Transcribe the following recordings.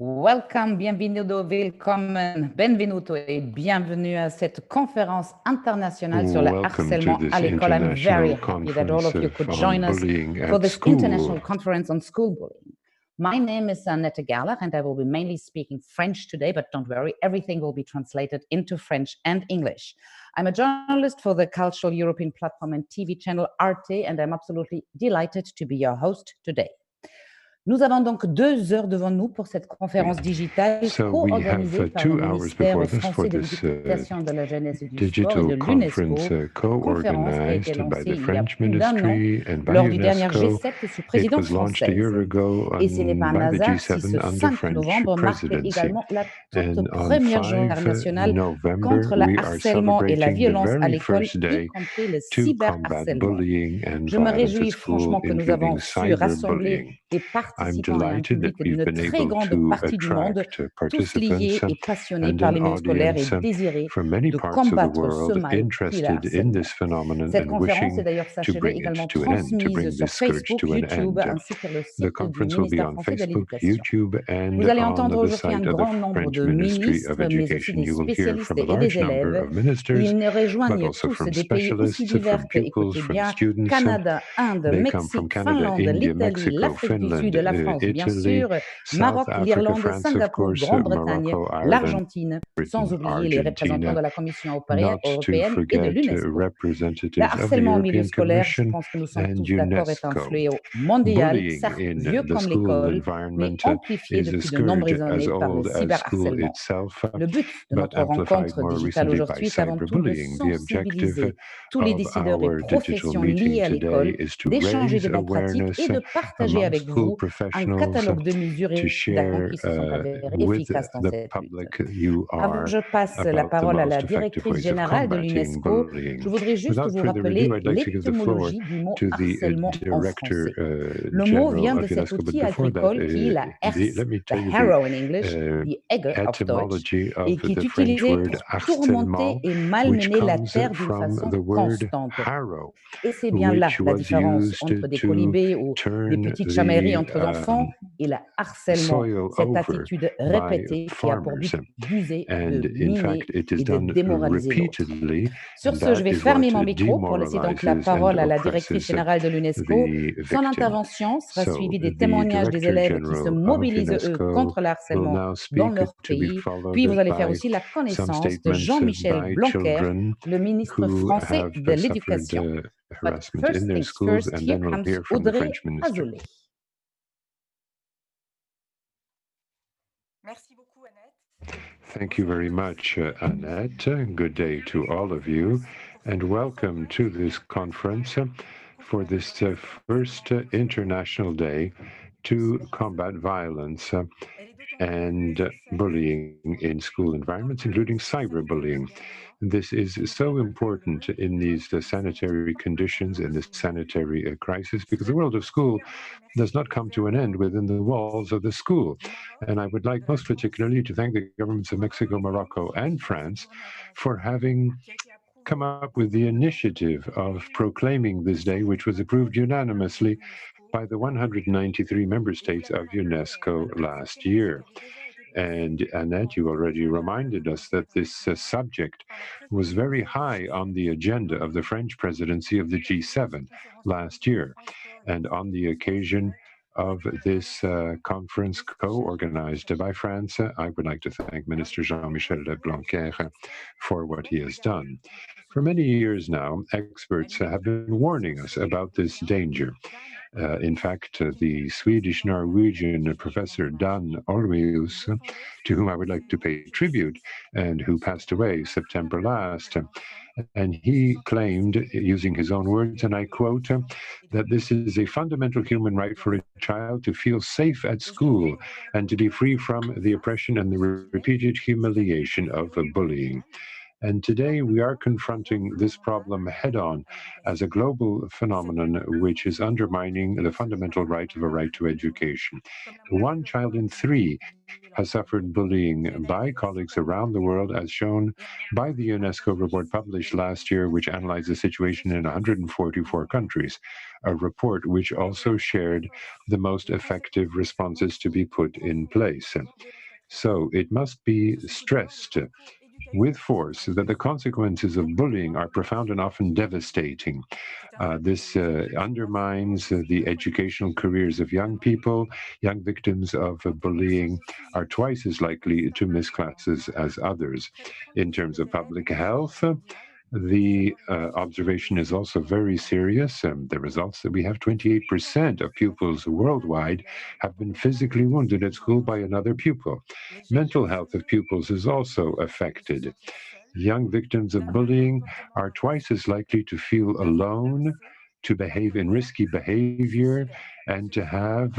Welcome, bienvenido, willkommen, benvenuto et bienvenue à cette conférence internationale sur le harcèlement à l'école. I'm very happy that all of you could join us for this international conference on school bullying. My name is Annette Gerlach and I will be mainly speaking French today, but don't worry, everything will be translated into French and English. I'm a journalist for the Cultural European platform and TV channel Arte, and I'm absolutely delighted to be your host today. Nous avons donc 2 heures devant nous pour cette conférence digitale co-organisée par le ministère français de l'Éducation, de la Jeunesse et du Sport et de l'UNESCO, conférence qui a été lancée il y a plus d'un an lors du dernier G7 sous présidence française. Et ce n'est pas un hasard si ce 5 novembre marquait également la toute première journée internationale contre le harcèlement et la violence à l'école, y compris le cyberharcèlement. Je me réjouis franchement que nous avons su rassembler des participants et un public d'une très grande partie du monde, tous liés et passionnés par les milieux scolaires et désirés de combattre ce mal qui est le harcèlement. Cette conférence est d'ailleurs, sachez-le, également transmise sur Facebook, YouTube, ainsi que le site du ministère français de l'Éducation. Vous allez entendre aujourd'hui un grand nombre de ministres, mais aussi des spécialistes et des élèves. Ils nous rejoignent tous des pays aussi divers que, écoutez bien, Canada, Inde, Mexique, Finlande, l'Italie, l'Afrique du Sud, la France, bien sûr, Maroc, l'Irlande, Singapour, Grande-Bretagne, l'Argentine, sans oublier les représentants de la Commission européenne et de l'UNESCO. Le harcèlement au milieu scolaire, je pense que nous sommes tous d'accord, est un fléau mondial, certes vieux comme l'école, mais amplifié depuis de nombreuses années par le cyberharcèlement. Le but de notre rencontre digitale aujourd'hui est avant tout de sensibiliser tous les décideurs et professions liées à l'école, d'échanger de bonnes pratiques et de partager avec vous un catalogue de mesures et d'actions qui se sont avérées efficaces dans cette lutte. Avant que je passe la parole à la directrice générale de l'UNESCO, je voudrais juste vous rappeler l'étymologie du mot harcèlement en français. Le mot vient de cet outil agricole qui est la herse, the harrow in English, the egger of Deutsch, et qui est utilisé pour tourmenter et malmener la terre d'une façon constante. Et c'est bien là la différence entre des colibés ou des petites chamailleries entre enfants et le harcèlement, cette attitude répétée qui a pour but d'user, de miner et de démoraliser l'autre. Sur ce, je vais fermer mon micro pour laisser donc la parole à la directrice générale de l'UNESCO. Son intervention sera suivie des témoignages des élèves qui se mobilisent, eux, contre le harcèlement dans leur pays. Puis vous allez faire aussi la connaissance de Jean-Michel Blanquer, le ministre français de l'Éducation. But first things first, here comes Audrey Azoulay. Merci beaucoup, Annette. Thank you very much, Annette. Good day to all of you, and welcome to this conference for this first International Day to combat violence and bullying in school environments, including cyberbullying. This is so important in these sanitary conditions, in this sanitary crisis, because the world of school does not come to an end within the walls of the school. And I would like most particularly to thank the governments of Mexico, Morocco, and France for having come up with the initiative of proclaiming this day, which was approved unanimously by the 193 member states of UNESCO last year. And Annette, you already reminded us that this subject was very high on the agenda of the French presidency of the G7 last year. And on the occasion of this conference co-organized by France, I would like to thank Minister Jean-Michel Blanquer for what he has done. For many years now, experts have been warning us about this danger. In fact, the Swedish-Norwegian professor Dan Olweus, to whom I would like to pay tribute, and who passed away September last, and he claimed, using his own words, and I quote, that this is a fundamental human right for a child to feel safe at school and to be free from the oppression and the repeated humiliation of bullying. And today we are confronting this problem head-on as a global phenomenon which is undermining the fundamental right of a right to education. One child in three has suffered bullying by colleagues around the world, as shown by the UNESCO report published last year, which analyzed the situation in 144 countries, a report which also shared the most effective responses to be put in place. So it must be stressed with force that the consequences of bullying are profound and often devastating. This undermines the educational careers of young people. Young victims of bullying are twice as likely to miss classes as others. In terms of public health, the observation is also very serious. The results that we have 28% of pupils worldwide have been physically wounded at school by another pupil. Mental health of pupils is also affected. Young victims of bullying are twice as likely to feel alone, to behave in risky behavior, and to have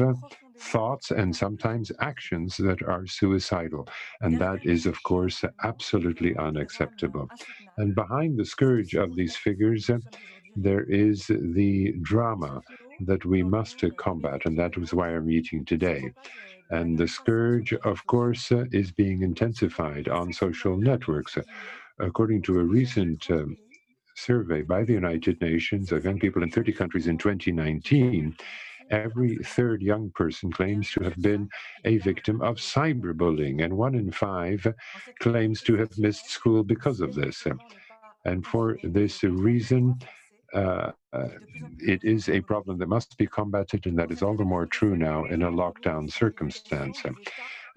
thoughts and sometimes actions that are suicidal. And that is, of course, absolutely unacceptable. And behind the scourge of these figures, there is the drama that we must combat, and that is why I'm meeting today. And the scourge, of course, is being intensified on social networks. According to a recent survey by the United Nations of young people in 30 countries in 2019, every third young person claims to have been a victim of cyberbullying, and 1 in 5 claims to have missed school because of this. And for this reason, uh, uh, it is a problem that must be combated, and that is all the more true now in a lockdown circumstance.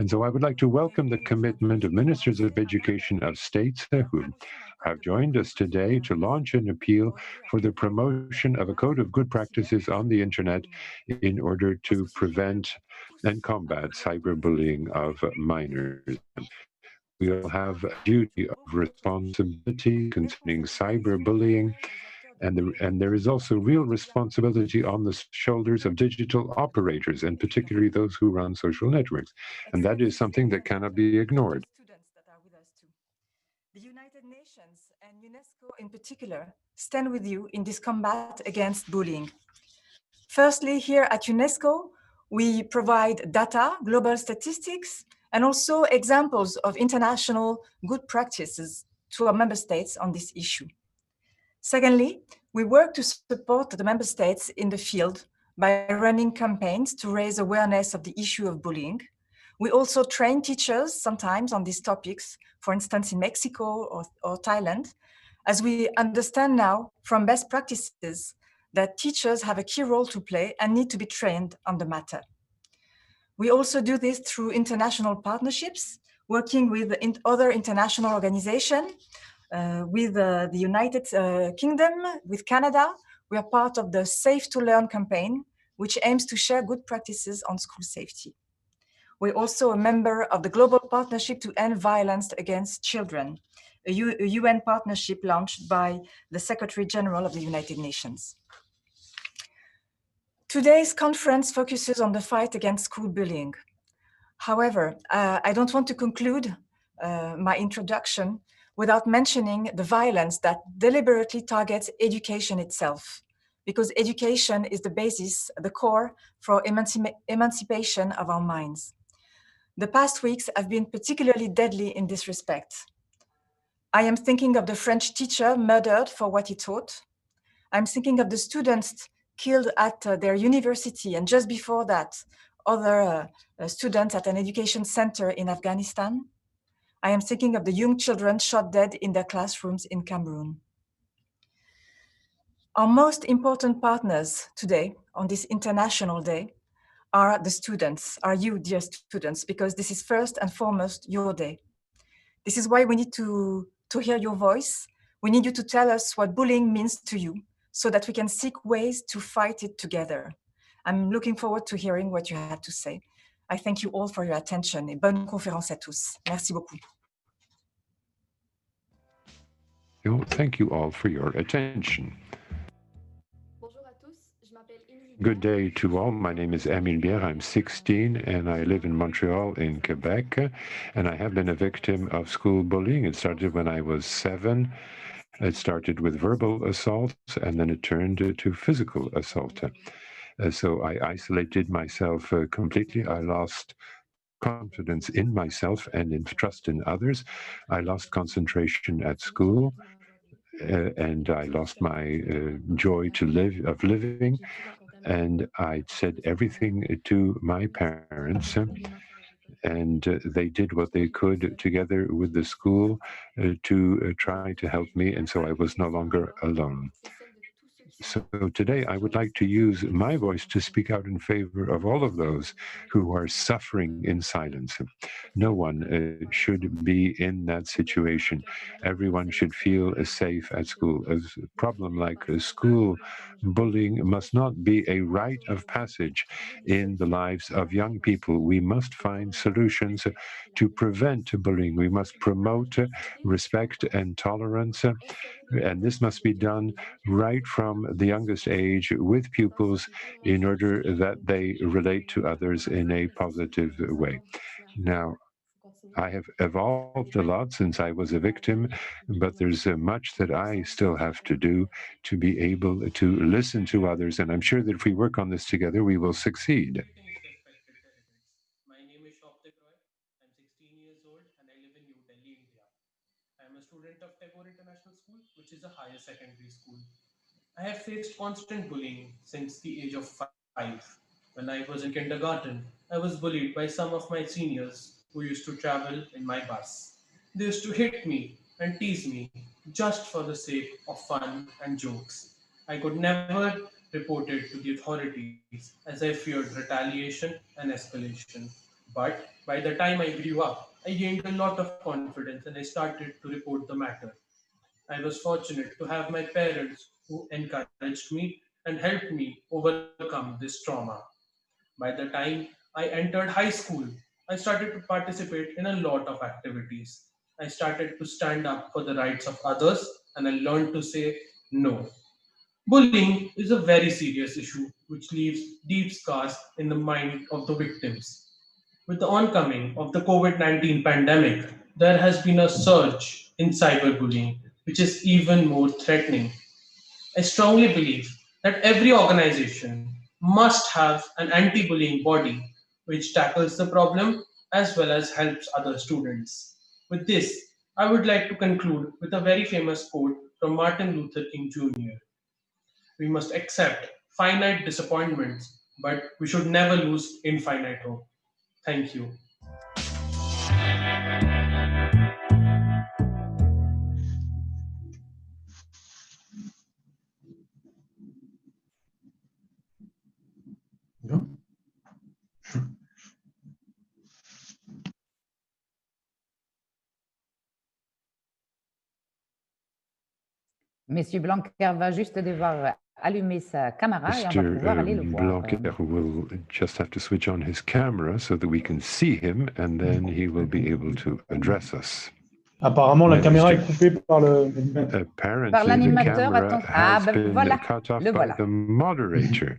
And so I would like to welcome the commitment of ministers of education of states who have joined us today to launch an appeal for the promotion of a code of good practices on the internet in order to prevent and combat cyberbullying of minors. We all have a duty of responsibility concerning cyberbullying, and there is also real responsibility on the shoulders of digital operators, and particularly those who run social networks. And that is something that cannot be ignored. The United Nations and UNESCO in particular stand with you in this combat against bullying. Firstly, here at UNESCO, we provide data, global statistics, and also examples of international good practices to our member states on this issue. Secondly, we work to support the member states in the field by running campaigns to raise awareness of the issue of bullying. We also train teachers sometimes on these topics, for instance, in Mexico or Thailand, as we understand now from best practices that teachers have a key role to play and need to be trained on the matter. We also do this through international partnerships, working with other international organizations, with the United Kingdom, with Canada. We are part of the Safe to Learn campaign, which aims to share good practices on school safety. We're also a member of the Global Partnership to End Violence Against Children, a UN partnership launched by the Secretary General of the United Nations. Today's conference focuses on the fight against school bullying. However, I don't want to conclude my introduction without mentioning the violence that deliberately targets education itself, because education is the basis, the core for emancipation of our minds. The past weeks have been particularly deadly in this respect. I am thinking of the French teacher murdered for what he taught. I'm thinking of the students killed at their university, and just before that, other students at an education center in Afghanistan. I am thinking of the young children shot dead in their classrooms in Cameroon. Our most important partners today on this International Day are the students, are you, dear students, because this is first and foremost your day. This is why we need to hear your voice. We need you to tell us what bullying means to you so that we can seek ways to fight it together. I'm looking forward to hearing what you have to say. I thank you all for your attention et bonne conférence à tous. Merci beaucoup. Thank you all for your attention. Bonjour à tous, je m'appelle Émilie Good day to all. My name is Emile Bière. I'm 16 and I live in Montreal in Quebec. And I have been a victim of school bullying. It started when I was 7. It started with verbal assault and then it turned to physical assault. So I isolated myself completely. I lost confidence in myself and in trust in others. I lost concentration at school. And I lost my joy to live of living, and I said everything to my parents, and they did what they could together with the school to try to help me, and so I was no longer alone. So today I would like to use my voice to speak out in favor of all of those who are suffering in silence. No one should be in that situation. Everyone should feel safe at school. A problem like school bullying must not be a rite of passage in the lives of young people. We must find solutions to prevent bullying. We must promote respect and tolerance, and this must be done right from the youngest age with pupils in order that they relate to others in a positive way. Now, I have evolved a lot since I was a victim, but there's much that I still have to do to be able to listen to others. And I'm sure that if we work on this together, we will succeed. Greetings, respected delegates. My name is Shoptik Roy. I'm 16 years old and I live in New Delhi, India. I am a student of Tagore International School, which is a higher secondary school. I have faced constant bullying since the age of 5. When I was in kindergarten, I was bullied by some of my seniors who used to travel in my bus. They used to hit me and tease me just for the sake of fun and jokes. I could never report it to the authorities as I feared retaliation and escalation. But by the time I grew up, I gained a lot of confidence and I started to report the matter. I was fortunate to have my parents who encouraged me and helped me overcome this trauma. By the time I entered high school, I started to participate in a lot of activities. I started to stand up for the rights of others and I learned to say no. Bullying is a very serious issue which leaves deep scars in the mind of the victims. With the oncoming of the COVID-19 pandemic, there has been a surge in cyberbullying, which is even more threatening. I strongly believe that every organization must have an anti bullying body which tackles the problem as well as helps other students. With this, I would like to conclude with a very famous quote from Martin Luther King Jr. We must accept finite disappointments, but we should never lose infinite hope. Thank you. Monsieur Blanquer va juste devoir allumer sa caméra et on va pouvoir aller le voir. Blanquer will just have to switch on his camera so that we can see him and then he will be able to address us. Apparemment, la caméra est coupée par le... Par l'animateur, Ah, ben voilà, le voilà. The moderator.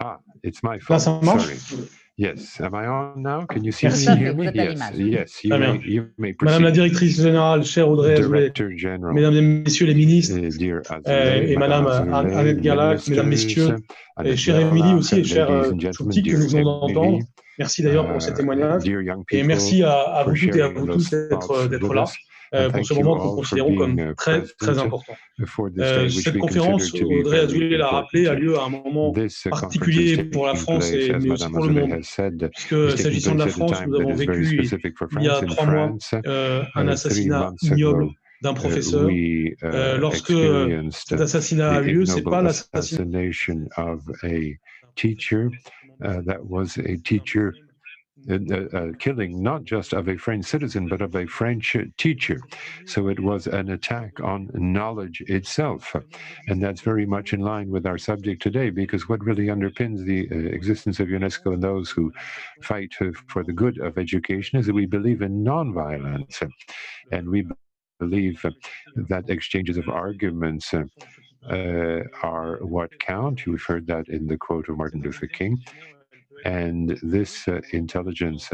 Ah, it's my Là, fault. ça marche? Sorry. Yes. Am I on now? Can you see Merci. me? Hear Vous me? êtes à Yes. l'image. Yes. You may proceed. Madame la directrice générale, chère Audrey Azoulay, Director General. mesdames et messieurs les ministres, Dear Azoulay, et Madame Azoulay, Annette Gerlach, mesdames, messieurs, et chère Émilie aussi, et chère Shoptik que nous venons d'entendre. Merci d'ailleurs pour ces témoignages. Et merci à vous toutes et à vous tous d'être là pour ce moment que nous considérons comme très, très important. Cette conférence, Audrey Azoulay l'a rappelé, a lieu à un moment particulier pour la France, mais aussi pour le monde. Puisque s'agissant de la France, nous avons vécu il y a 3 mois un assassinat ignoble d'un professeur. Lorsque cet assassinat a eu lieu, c'est pas l'assassinat of a teacher that was a teacher killing not just of a French citizen, but of a French teacher. So it was an attack on knowledge itself. And that's very much in line with our subject today, because what really underpins the existence of UNESCO and those who fight for the good of education is that we believe in nonviolence. And we believe that exchanges of arguments are what count. You've heard that in the quote of Martin Luther King. And this intelligence,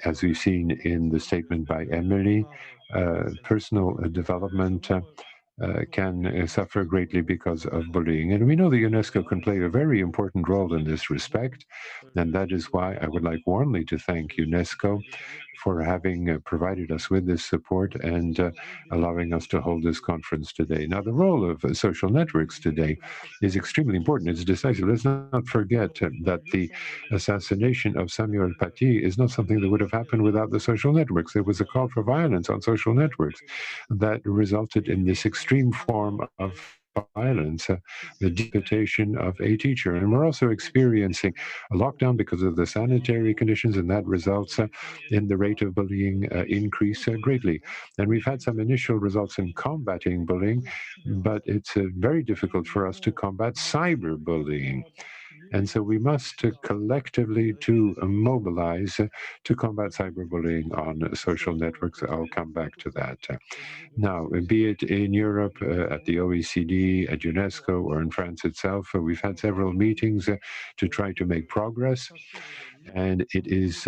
as we've seen in the statement by Emily, personal development can suffer greatly because of bullying. And we know the UNESCO can play a very important role in this respect. And that is why I would like warmly to thank UNESCO for having provided us with this support and allowing us to hold this conference today. Now, the role of social networks today is extremely important. It's decisive. Let's not forget that the assassination of Samuel Paty is not something that would have happened without the social networks. There was a call for violence on social networks that resulted in this extreme form of violence, the deportation of a teacher. And we're also experiencing a lockdown because of the sanitary conditions, and that results in the rate of bullying increase greatly. And we've had some initial results in combating bullying, but it's very difficult for us to combat cyberbullying. And so we must collectively to mobilize to combat cyberbullying on social networks. I'll come back to that. Now, be it in Europe, at the OECD, at UNESCO, or in France itself, we've had several meetings to try to make progress. And it is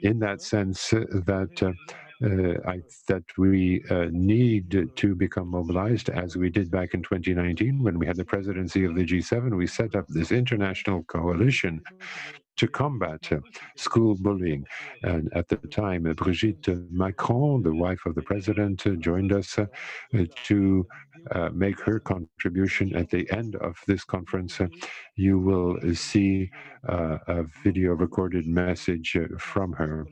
in that sense that that we need to become mobilized, as we did back in 2019 when we had the presidency of the G7. We set up this international coalition to combat school bullying. And at the time, Brigitte Macron, the wife of the president, joined us to make her contribution. At the end of this conference, you will see a video recorded message from her,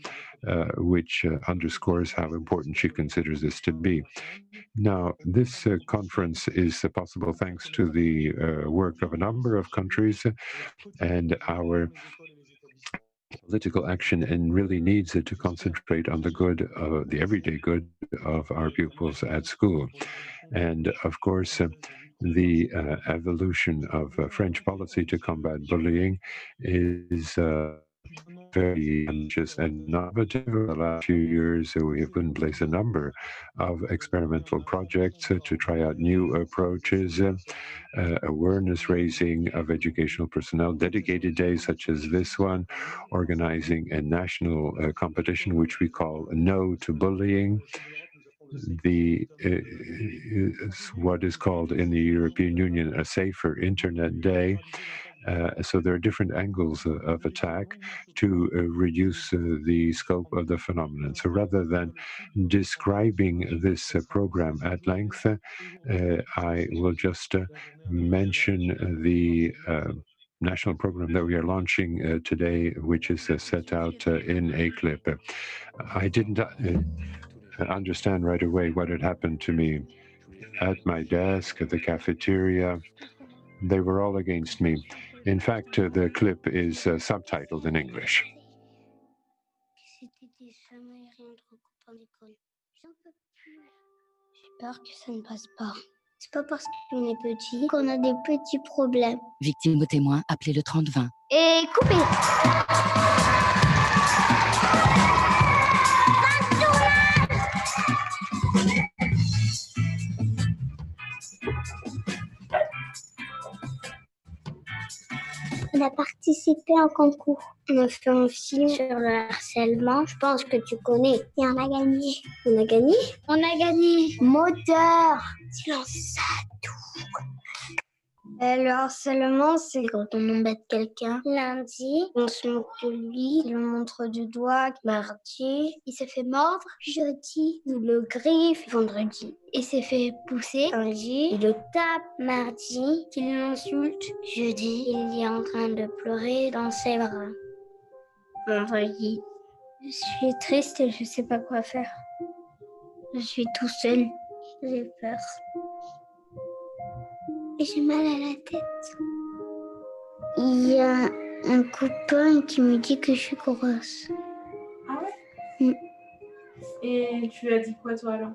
which underscores how important she considers this to be. Now, this conference is possible thanks to the work of a number of countries and our political action, and really needs to concentrate on the good, the everyday good of our pupils at school. And of course, the evolution of French policy to combat bullying is very ambitious and innovative. In the last few years, we have put in place a number of experimental projects to try out new approaches, awareness raising of educational personnel, dedicated days such as this one, organizing a national competition, which we call No to Bullying. The what is called in the European Union a Safer Internet Day. So there are different angles of attack to reduce the scope of the phenomenon. So rather than describing this program at length, I will just mention the national program that we are launching today, which is set out in a clip. I didn't understand right away what had happened to me at my desk, at the cafeteria. They were all against me. In fact, the clip is subtitled in English. J'ai peur que ça ne passe pas. C'est pas parce qu'on est petit qu'on a des petits problèmes. Victime ou témoin, appelez le 3020. Et coupez. On a participé à un concours. On a fait un film sur le harcèlement. Je pense que tu connais. Et on a gagné. On a gagné? On a gagné. Moteur. Silence, ça tourne. Le harcèlement, c'est quand on embête quelqu'un. Lundi, on se moque de lui, il le montre du doigt. Mardi, il s'est fait mordre. Jeudi, il le griffe. Vendredi, il s'est fait pousser. Lundi, il le tape. Mardi, il l'insulte. Jeudi, il est en train de pleurer dans ses bras. Vendredi, je suis triste et je sais pas quoi faire. Je suis tout seul. J'ai peur. Et j'ai mal à la tête. Il y a un copain qui me dit que je suis grosse. Ah ouais? Et tu lui as dit quoi toi alors?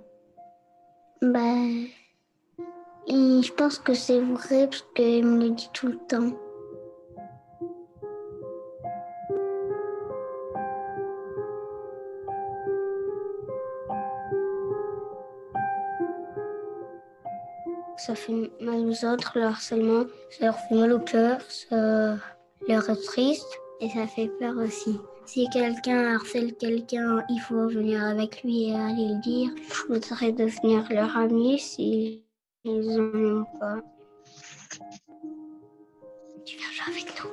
Et je pense que c'est vrai parce qu'il me le dit tout le temps. Ça fait mal aux autres, le harcèlement. Ça leur fait mal au cœur, ça leur rend triste et ça fait peur aussi. Si quelqu'un harcèle quelqu'un, il faut venir avec lui et aller le dire. Je voudrais devenir leur ami si ils en ont pas. Tu viens jouer avec nous.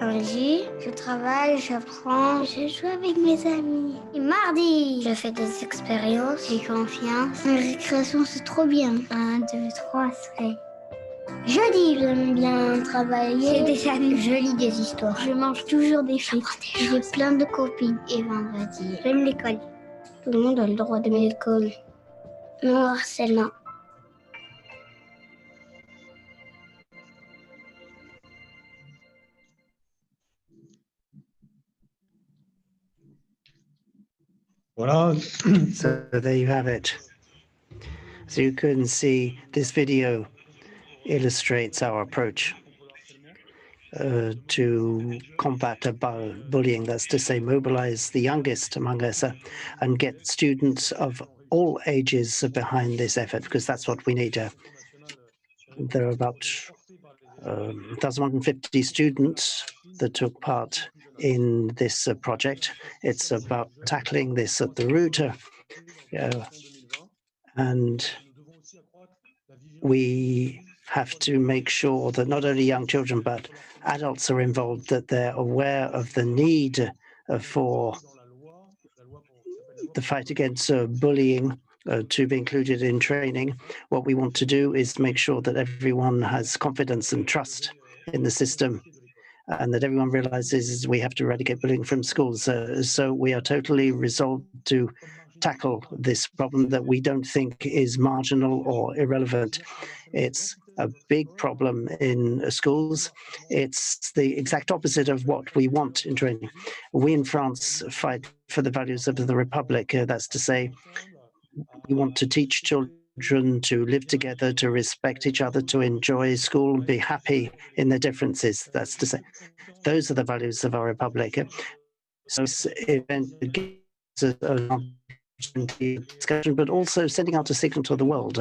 Lundi, je travaille, j'apprends, je joue avec mes amis. Et mardi, je fais des expériences, j'ai confiance. La récréation, c'est trop bien. 1, 2, 3, c'est... Jeudi, j'aime bien travailler. J'ai des amis. Je lis des histoires. Je mange toujours des frites. J'ai plein de copines. Et vendredi, j'aime l'école. Tout le monde a le droit d'aimer l'école. Non harcèlement. Voilà. So there you have it. So you can see this video illustrates our approach to combat bullying. That's to say, mobilize the youngest among us and get students of all ages behind this effort, because that's what we need. There are about 1,150 students that took part in this project. It's about tackling this at the root, and we have to make sure that not only young children but adults are involved, that they're aware of the need for the fight against bullying to be included in training. What we want to do is to make sure that everyone has confidence and trust in the system, and that everyone realizes we have to eradicate bullying from schools. So we are totally resolved to tackle this problem that we don't think is marginal or irrelevant. It's a big problem in schools. It's the exact opposite of what we want in training. We in France fight for the values of the Republic. That's to say, we want to teach children to live together, to respect each other, to enjoy school, and be happy in their differences. That's to say, those are the values of our Republic. So this event gives an discussion, but also sending out a signal to the world.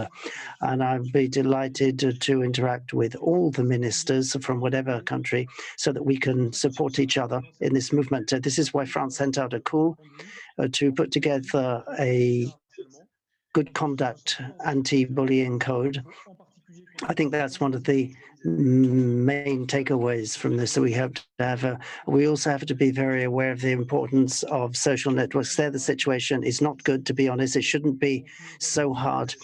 And I'd be delighted to interact with all the ministers from whatever country so that we can support each other in this movement. This is why France sent out a call to put together a good conduct anti-bullying code. I think that's one of the main takeaways from this. So we have to have we also have to be very aware of the importance of social networks. There, the situation is not good, to be honest. It shouldn't be so hard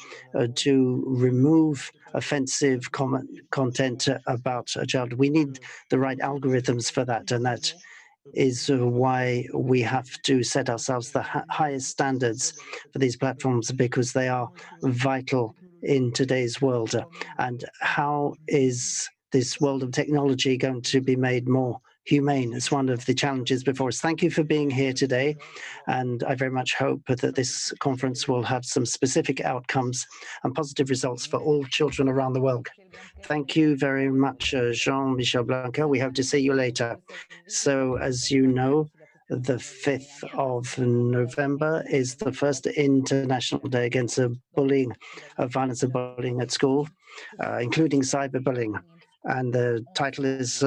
to remove offensive content about a child. We need the right algorithms for that, and that is why we have to set ourselves the highest standards for these platforms, because they are vital in today's world. And how is this world of technology going to be made more humane? It's one of the challenges before us. Thank you for being here today, and I very much hope that this conference will have some specific outcomes and positive results for all children around the world. Thank you very much, Jean-Michel Blanquer. We hope to see you later. So, as you know, the 5th of November is the first International Day against bullying, violence and bullying at school, including cyberbullying. And the title is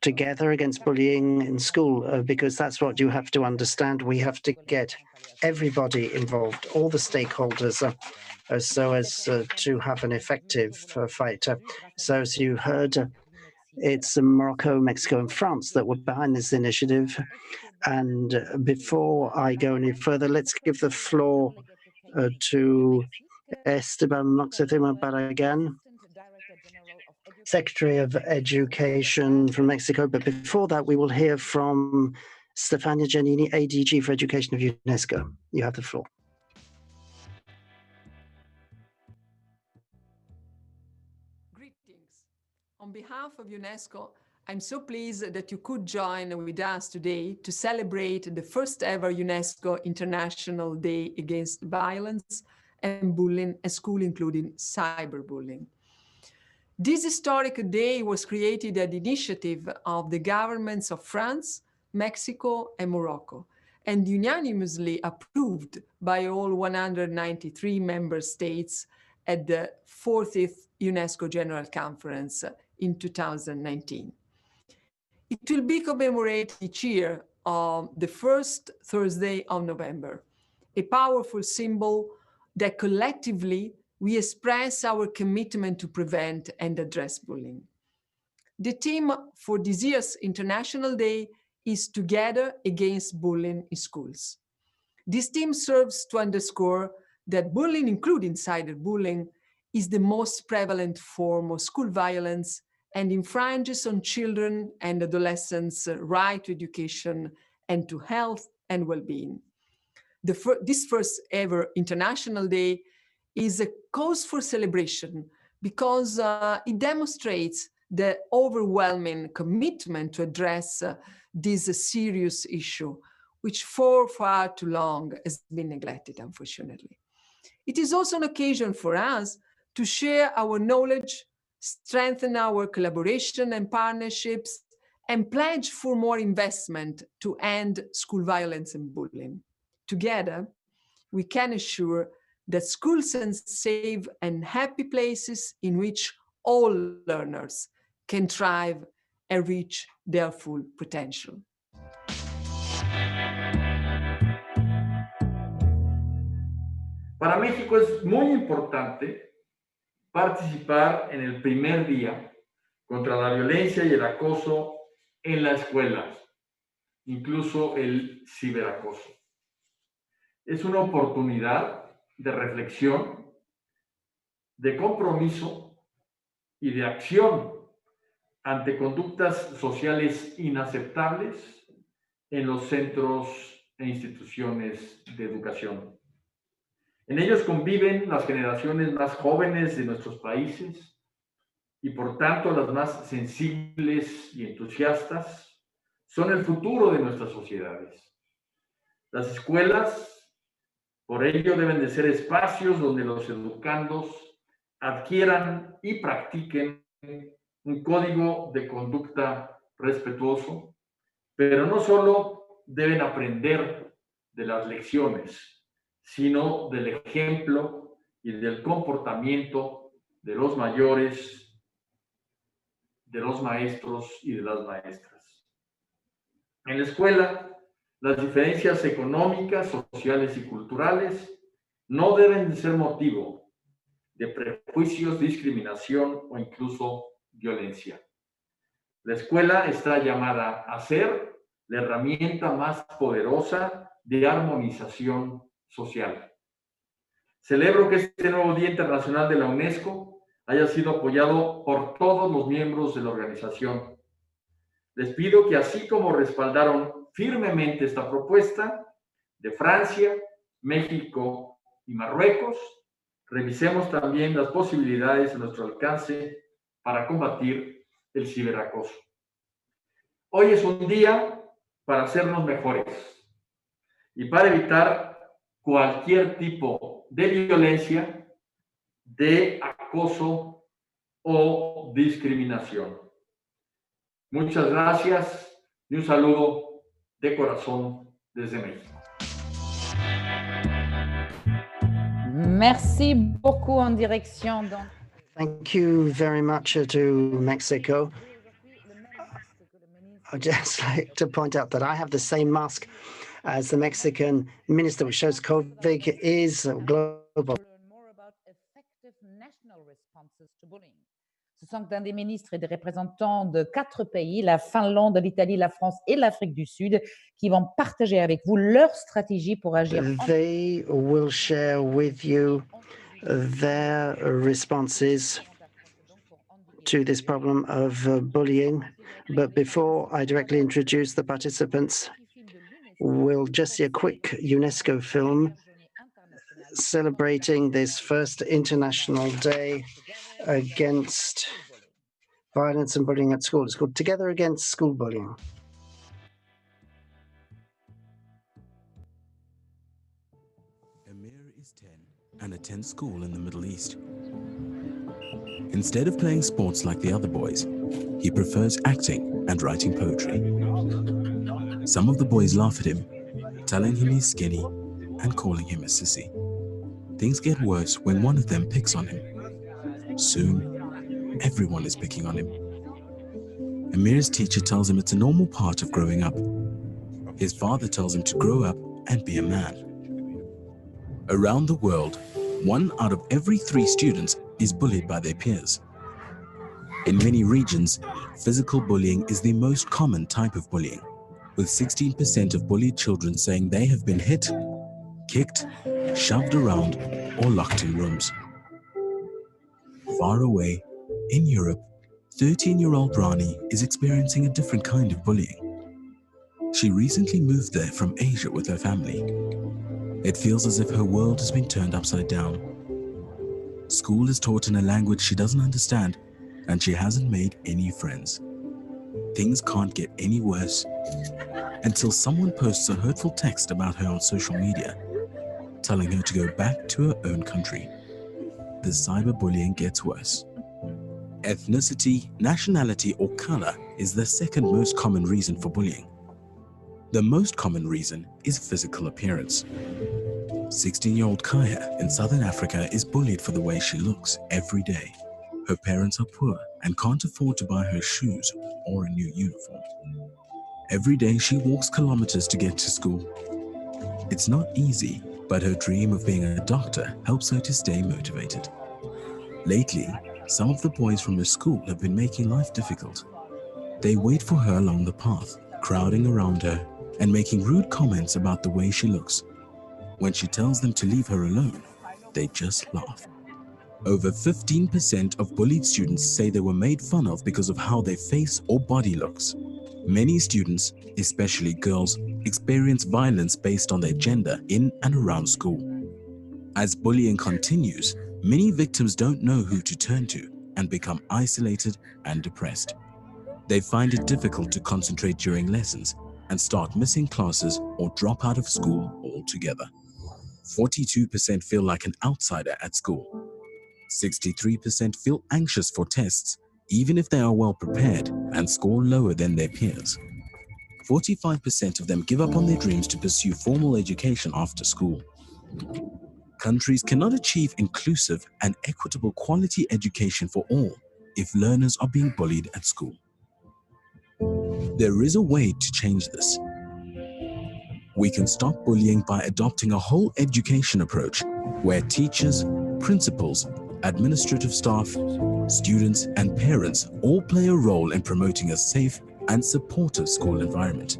Together Against Bullying in School, because that's what you have to understand. We have to get everybody involved, all the stakeholders, so as to have an effective fight. So as you heard, it's Morocco, Mexico, and France that were behind this initiative. And before I go any further, let's give the floor to Esteban Moxothema Barragan, Secretary of Education from Mexico. But before that, we will hear from Stefania Giannini, ADG for Education of UNESCO. You have the floor. Greetings. On behalf of UNESCO, I'm so pleased that you could join with us today to celebrate the first ever UNESCO International Day Against Violence and Bullying at School, including cyberbullying. This historic day was created at the initiative of the governments of France, Mexico, and Morocco, and unanimously approved by all 193 member states at the 40th UNESCO General Conference in 2019. It will be commemorated each year on the first Thursday of November, a powerful symbol that collectively we express our commitment to prevent and address bullying. The theme for this year's International Day is Together Against Bullying in Schools. This theme serves to underscore that bullying, including cyberbullying, is the most prevalent form of school violence and infringes on children and adolescents' right to education and to health and well-being. This first ever International Day is a cause for celebration because it demonstrates the overwhelming commitment to address this serious issue, which for far too long has been neglected, unfortunately. It is also an occasion for us to share our knowledge, strengthen our collaboration and partnerships, and pledge for more investment to end school violence and bullying. Together, we can assure that schools are safe and happy places in which all learners can thrive and reach their full potential. Para México es muy importante participar en el primer día contra la violencia y el acoso en la escuela, incluso el ciberacoso. Es una oportunidad de reflexión, de compromiso y de acción ante conductas sociales inaceptables en los centros e instituciones de educación. En ellos conviven las generaciones más jóvenes de nuestros países y por tanto las más sensibles y entusiastas son el futuro de nuestras sociedades. Las escuelas, por ello, deben de ser espacios donde los educandos adquieran y practiquen un código de conducta respetuoso, pero no solo deben aprender de las lecciones, sino del ejemplo y del comportamiento de los mayores, de los maestros y de las maestras. En la escuela, las diferencias económicas, sociales y culturales no deben de ser motivo de prejuicios, discriminación o incluso violencia. La escuela está llamada a ser la herramienta más poderosa de armonización social. Celebro que este nuevo Día Internacional de la UNESCO haya sido apoyado por todos los miembros de la organización. Les pido que así como respaldaron firmemente esta propuesta de Francia, México y Marruecos, revisemos también las posibilidades a nuestro alcance para combatir el ciberacoso. Hoy es un día para hacernos mejores y para evitar cualquier tipo de violencia, de acoso o discriminación. Muchas gracias y un saludo de corazón desde México. Merci beaucoup en direction. Thank you very much to Mexico. I'd just like to point out that I have the same mask as the Mexican minister, which shows COVID is global. Ce sont des ministres et des représentants de 4 pays, la Finlande, l'Italie, la France et l'Afrique du Sud, qui vont partager avec vous leur stratégie pour agir. They will share with you their responses to this problem of bullying. But before I directly introduce the participants, we'll just see a quick UNESCO film celebrating this first International Day against violence and bullying at school. It's called Together Against School Bullying. Amir is 10 and attends school in the Middle East. Instead of playing sports like the other boys, he prefers acting and writing poetry. Some of the boys laugh at him, telling him he's skinny and calling him a sissy. Things get worse when one of them picks on him. Soon, everyone is picking on him. Amir's teacher tells him it's a normal part of growing up. His father tells him to grow up and be a man. Around the world, 1 out of every 3 students is bullied by their peers. In many regions, physical bullying is the most common type of bullying, with 16% of bullied children saying they have been hit, kicked, shoved around, or locked in rooms. Far away, in Europe, 13-year-old Rani is experiencing a different kind of bullying. She recently moved there from Asia with her family. It feels as if her world has been turned upside down. School is taught in a language she doesn't understand, and she hasn't made any friends. Things can't get any worse until someone posts a hurtful text about her on social media, telling her to go back to her own country. The cyberbullying gets worse. Ethnicity, nationality, or color is the second most common reason for bullying. The most common reason is physical appearance. 16-year-old Kaya in Southern Africa is bullied for the way she looks every day. Her parents are poor and can't afford to buy her shoes or a new uniform. Every day she walks kilometers to get to school. It's not easy, but her dream of being a doctor helps her to stay motivated. Lately, some of the boys from her school have been making life difficult. They wait for her along the path, crowding around her and making rude comments about the way she looks. When she tells them to leave her alone, they just laugh. Over 15% of bullied students say they were made fun of because of how their face or body looks. Many students, especially girls, experience violence based on their gender in and around school. As bullying continues, many victims don't know who to turn to and become isolated and depressed. They find it difficult to concentrate during lessons and start missing classes or drop out of school altogether. 42% feel like an outsider at school. 63% feel anxious for tests, even if they are well prepared and score lower than their peers. 45% of them give up on their dreams to pursue formal education after school. Countries cannot achieve inclusive and equitable quality education for all if learners are being bullied at school. There is a way to change this. We can stop bullying by adopting a whole education approach where teachers, principals, administrative staff, students, and parents all play a role in promoting a safe and supportive school environment.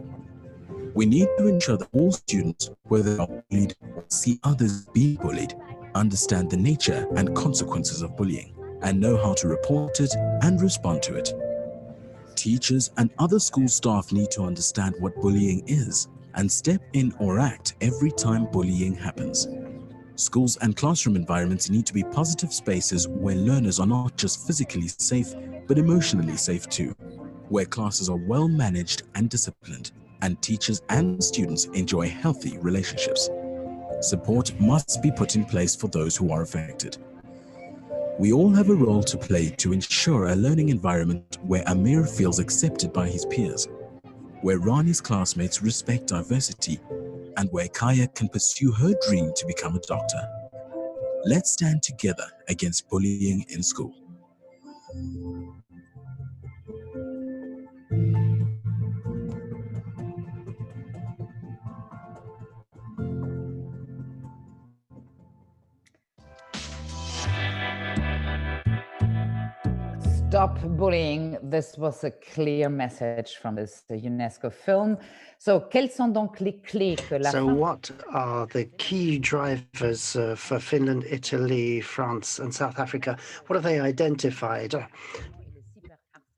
We need to ensure that all students, whether they are bullied or see others being bullied, understand the nature and consequences of bullying and know how to report it and respond to it. Teachers and other school staff need to understand what bullying is and step in or act every time bullying happens. Schools and classroom environments need to be positive spaces where learners are not just physically safe, but emotionally safe too, where classes are well managed and disciplined, and teachers and students enjoy healthy relationships. Support must be put in place for those who are affected. We all have a role to play to ensure a learning environment where Amir feels accepted by his peers, where Rani's classmates respect diversity, and where Kaya can pursue her dream to become a doctor. Let's stand together against bullying in school. Stop bullying. This was a clear message from this UNESCO film. So, quels sont donc les clés que la So what are the key drivers for Finland, Italy, France, and South Africa? What have they identified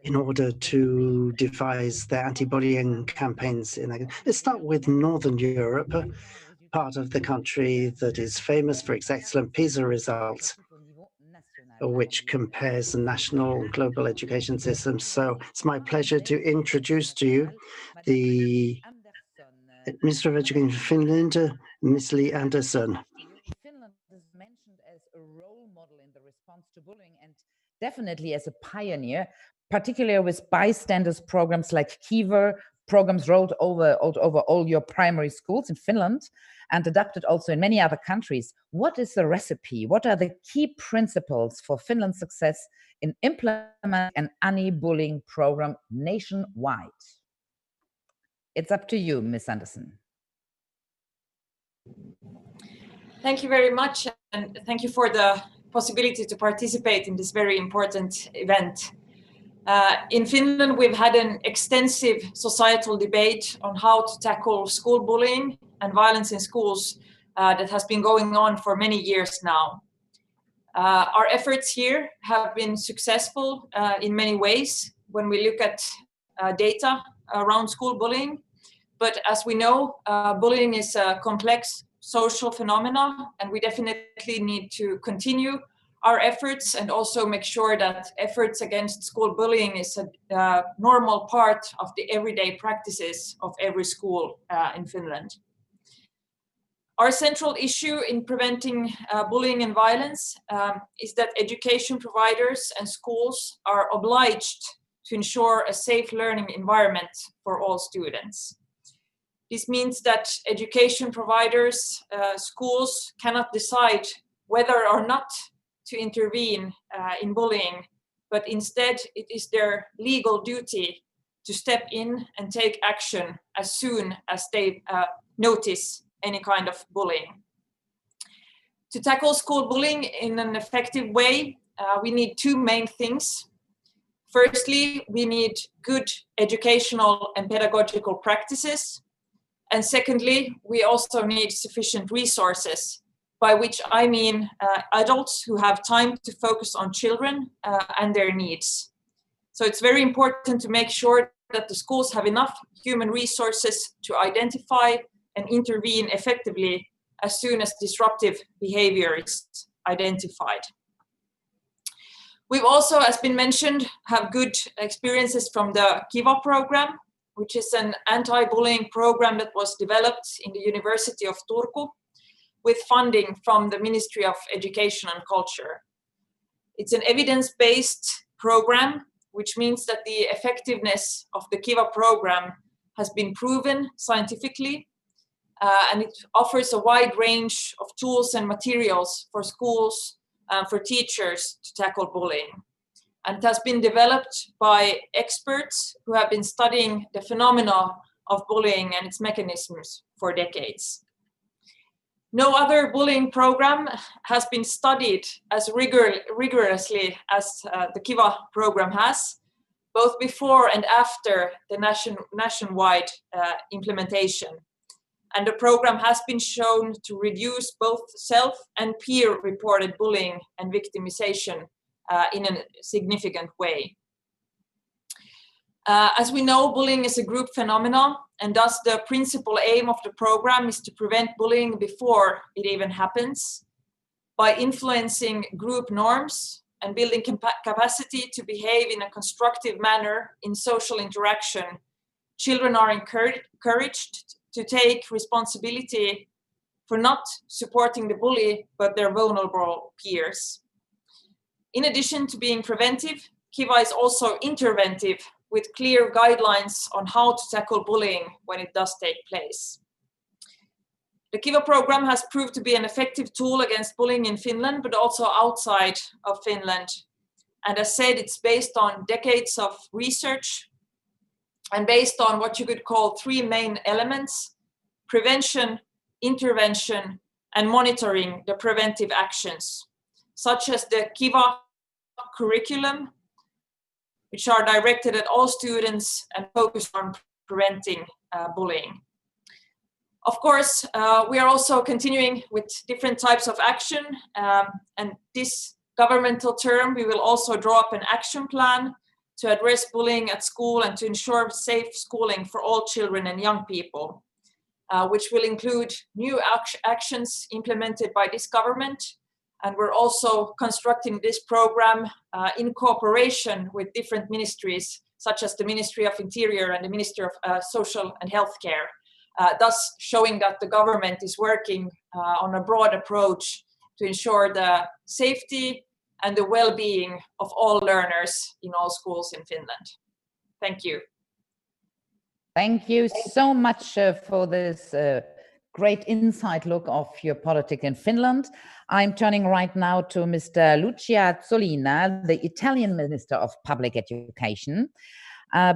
in order to devise their anti-bullying campaigns? Let's start with Northern Europe, part of the country that is famous for its excellent PISA results, which compares the national and global education systems. So it's my pleasure to introduce to you the Minister of Education of Finland, Ms. Li Andersson. Finland is mentioned as a role model in the response to bullying and definitely as a pioneer, particularly with bystanders programs like Kiva, programs rolled over all your primary schools in Finland and adapted also in many other countries. What is the recipe? What are the key principles for Finland's success in implementing an anti-bullying program nationwide? It's up to you, Ms. Anderson. Thank you very much, and thank you for the possibility to participate in this very important event. In Finland, we've had an extensive societal debate on how to tackle school bullying and violence in schools that has been going on for many years now. Our efforts here have been successful in many ways when we look at data around school bullying. But as we know, bullying is a complex social phenomena, and we definitely need to continue our efforts and also make sure that efforts against school bullying is a normal part of the everyday practices of every school in Finland. Our central issue in preventing bullying and violence is that education providers and schools are obliged to ensure a safe learning environment for all students. This means that education providers, schools cannot decide whether or not to intervene in bullying, but instead it is their legal duty to step in and take action as soon as they notice any kind of bullying. To tackle school bullying in an effective way, we need two main things. Firstly, we need good educational and pedagogical practices. And secondly, we also need sufficient resources, by which I mean adults who have time to focus on children and their needs. So it's very important to make sure that the schools have enough human resources to identify and intervene effectively as soon as disruptive behavior is identified. We've also, as been mentioned, have good experiences from the KIVA program, which is an anti-bullying program that was developed in the University of Turku with funding from the Ministry of Education and Culture. It's an evidence-based program, which means that the effectiveness of the KIVA program has been proven scientifically, and it offers a wide range of tools and materials for schools, for teachers to tackle bullying. And it has been developed by experts who have been studying the phenomena of bullying and its mechanisms for decades. No other bullying program has been studied as rigorously as the KIVA program has, both before and after the nationwide implementation. And the program has been shown to reduce both self and peer-reported bullying and victimization in a significant way. As we know, bullying is a group phenomenon, and thus the principal aim of the program is to prevent bullying before it even happens. By influencing group norms and building capacity to behave in a constructive manner in social interaction, children are encouraged to take responsibility for not supporting the bully, but their vulnerable peers. In addition to being preventive, KIVA is also interventive with clear guidelines on how to tackle bullying when it does take place. The KIVA program has proved to be an effective tool against bullying in Finland, but also outside of Finland. And as said, it's based on decades of research and based on what you could call three main elements: prevention, intervention, and monitoring the preventive actions, such as the KIVA curriculum, which are directed at all students and focused on preventing bullying. Of course, we are also continuing with different types of action, and this governmental term, we will also draw up an action plan to address bullying at school and to ensure safe schooling for all children and young people, which will include new actions implemented by this government. And we're also constructing this program in cooperation with different ministries, such as the Ministry of Interior and the Ministry of Social and Healthcare, thus showing that the government is working on a broad approach to ensure the safety and the well-being of all learners in all schools in Finland. Thank you. Thank you so much for this great inside look of your politics in Finland. I'm turning right now to Mr. Lucia Azzolina, the Italian Minister of Public Education.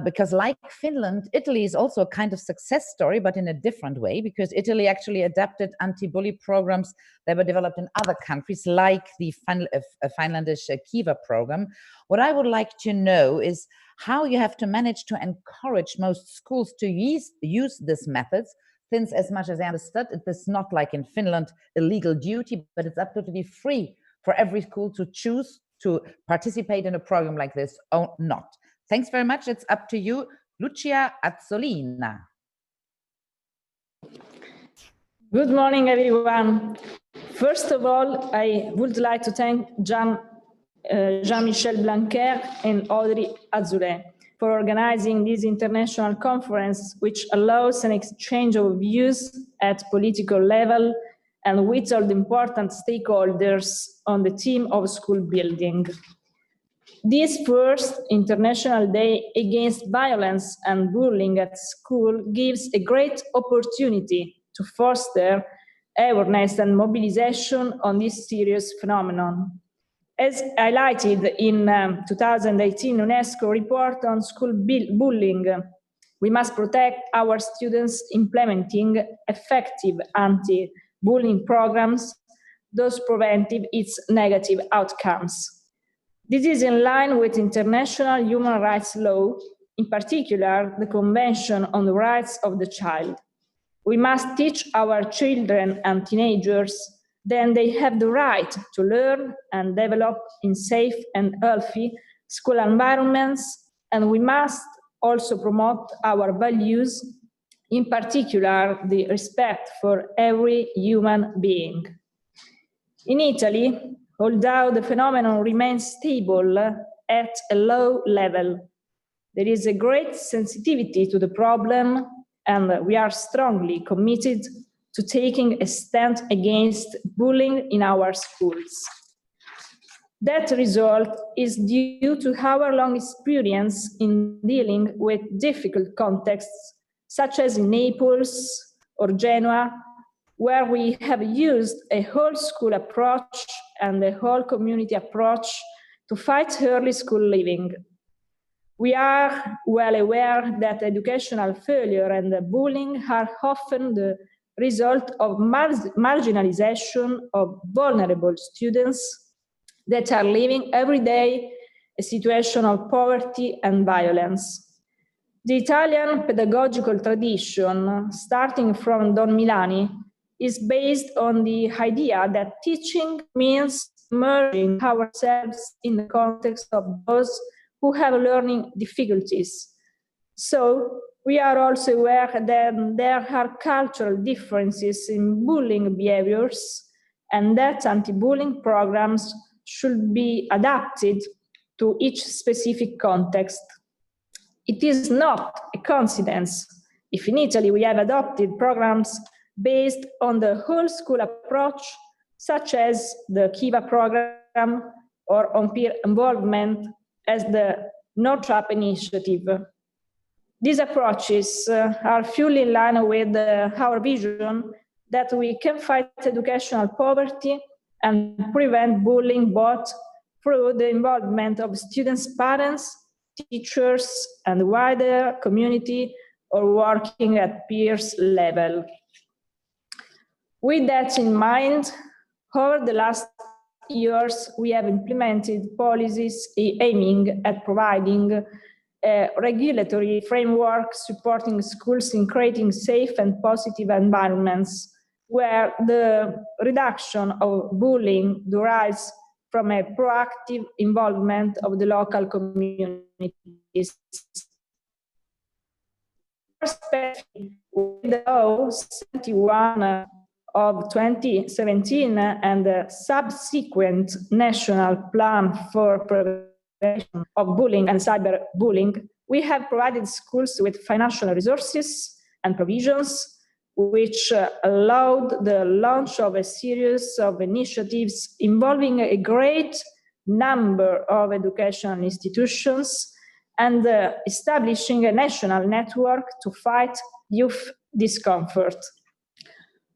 Because like Finland, Italy is also a kind of success story, but in a different way, because Italy actually adapted anti-bully programs that were developed in other countries, like the Finlandish Kiva program. What I would like to know is how you have to manage to encourage most schools to use these methods, since as much as I understood, it is not like in Finland, a legal duty, but it's absolutely free for every school to choose to participate in a program like this or not. Thanks very much. It's up to you, Lucia Azzolina. Good morning, everyone. First of all, I would like to thank Jean-Michel Blanquer and Audrey Azoulay for organizing this international conference, which allows an exchange of views at political level and with all the important stakeholders on the theme of school building. This first International Day Against Violence and Bullying at School gives a great opportunity to foster awareness and mobilization on this serious phenomenon. As highlighted in 2018 UNESCO report on school bullying, we must protect our students implementing effective anti-bullying programs, thus preventing its negative outcomes. This is in line with international human rights law, in particular the Convention on the Rights of the Child. We must teach our children and teenagers that they have the right to learn and develop in safe and healthy school environments, and we must also promote our values, in particular the respect for every human being. In Italy, although the phenomenon remains stable at a low level, there is a great sensitivity to the problem, and we are strongly committed to taking a stand against bullying in our schools. That result is due to our long experience in dealing with difficult contexts, such as in Naples or Genoa, where we have used a whole school approach and a whole community approach to fight early school leaving. We are well aware that educational failure and bullying are often the result of marginalization of vulnerable students that are living every day a situation of poverty and violence. The Italian pedagogical tradition, starting from Don Milani, is based on the idea that teaching means immersing ourselves in the context of those who have learning difficulties. So we are also aware that there are cultural differences in bullying behaviors and that anti-bullying programs should be adapted to each specific context. It is not a coincidence if in Italy we have adopted programs based on the whole school approach, such as the Kiva program or on peer involvement as the No Trap initiative. These approaches are fully in line with our vision that we can fight educational poverty and prevent bullying both through the involvement of students' parents, teachers, and the wider community, or working at peers level. With that in mind, over the last years, we have implemented policies aiming at providing a regulatory framework supporting schools in creating safe and positive environments where the reduction of bullying derives from a proactive involvement of the local communities. With the law 71 of 2017 and the subsequent National Plan for Prevention of Bullying and Cyberbullying, we have provided schools with financial resources and provisions which allowed the launch of a series of initiatives involving a great number of educational institutions and establishing a national network to fight youth discomfort.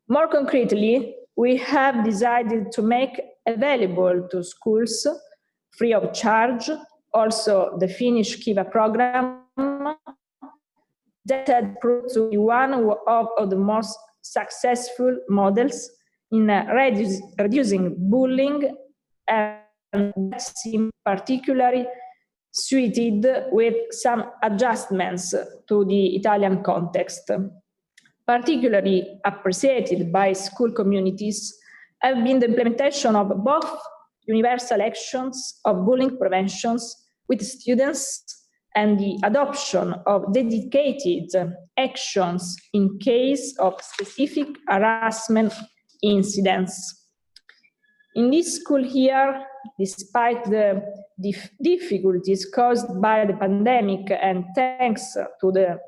More concretely, we have decided to make available to schools, free of charge, also the Finnish Kiva program, that had proved to be one of the most successful models in reducing bullying, and that seemed particularly suited with some adjustments to the Italian context. Particularly appreciated by school communities have been the implementation of both universal actions of bullying preventions with students and the adoption of dedicated actions in case of specific harassment incidents. In this school year, despite the difficulties caused by the pandemic and thanks to the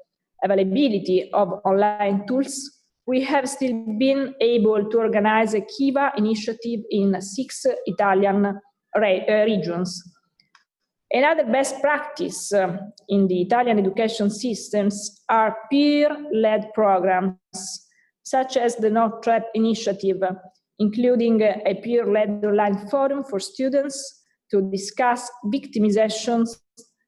availability of online tools, we have still been able to organize a Kiva initiative in 6 Italian regions. Another best practice in the Italian education systems are peer-led programs, such as the No Trap initiative, including a peer-led online forum for students to discuss victimizations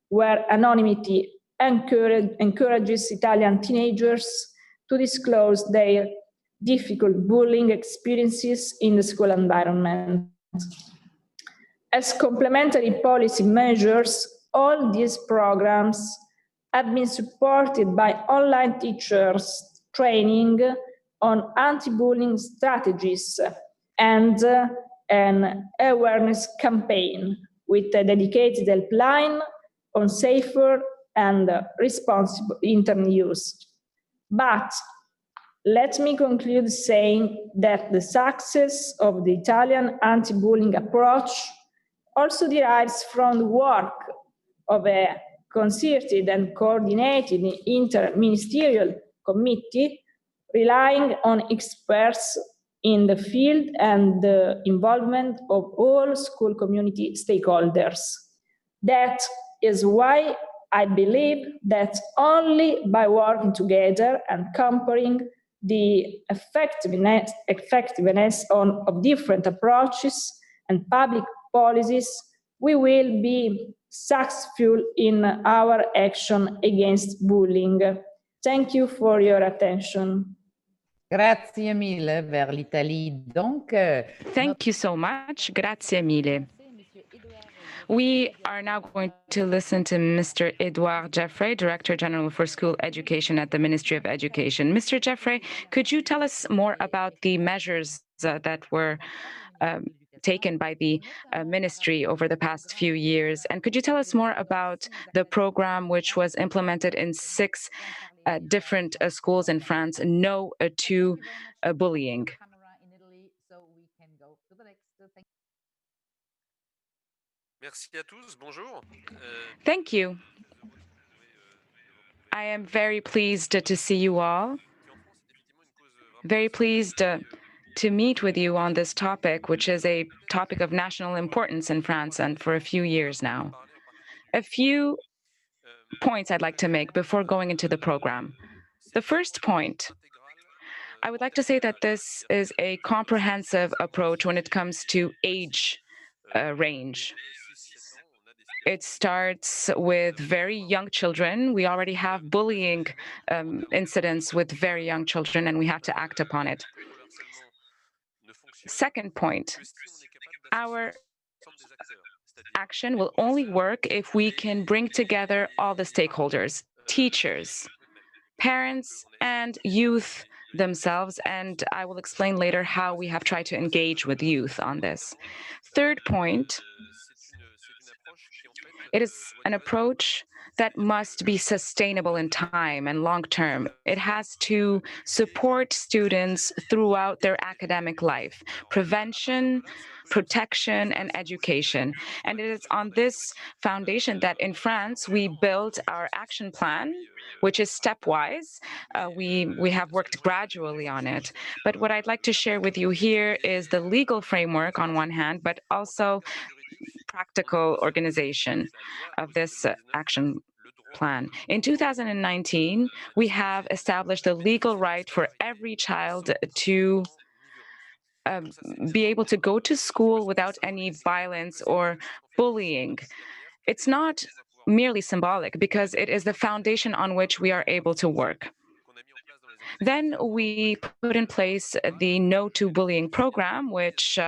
where anonymity encourages Italian teenagers to disclose their difficult bullying experiences in the school environment. As complementary policy measures, all these programs have been supported by online teachers training on anti-bullying strategies and an awareness campaign with a dedicated helpline on safer and responsible internet use. But let me conclude saying that the success of the Italian anti-bullying approach also derives from the work of a concerted and coordinated inter-ministerial committee relying on experts in the field and the involvement of all school community stakeholders. That is why I believe that only by working together and comparing the effectiveness of different approaches and public policies, we will be successful in our action against bullying. Thank you for your attention. Grazie mille vers l'Italie. Donc, thank you so much. Grazie mille. We are now going to listen to Mr. Edouard Jeffrey, Director General for School Education at the Ministry of Education. Mr. Jeffrey, could you tell us more about the measures that were taken by the ministry over the past few years? And could you tell us more about the program which was implemented in 6 different schools in France, No to Bullying? Thank you. I am very pleased to see you all. Very pleased to meet with you on this topic, which is a topic of national importance in France and for a few years now. A few points I'd like to make before going into the program. The first point, I would like to say that this is a comprehensive approach when it comes to age range. It starts with very young children. We already have bullying incidents with very young children, and we have to act upon it. Second point, our action will only work if we can bring together all the stakeholders, teachers, parents, and youth themselves, and I will explain later how we have tried to engage with youth on this. Third point, it is an approach that must be sustainable in time and long term. It has to support students throughout their academic life, prevention, protection, and education. And it is on this foundation that in France, we built our action plan, which is stepwise. We have worked gradually on it. But what I'd like to share with you here is the legal framework on one hand, but also practical organization of this action plan. In 2019, we have established the legal right for every child to be able to go to school without any violence or bullying. It's not merely symbolic because it is the foundation on which we are able to work. Then we put in place the No to Bullying program, which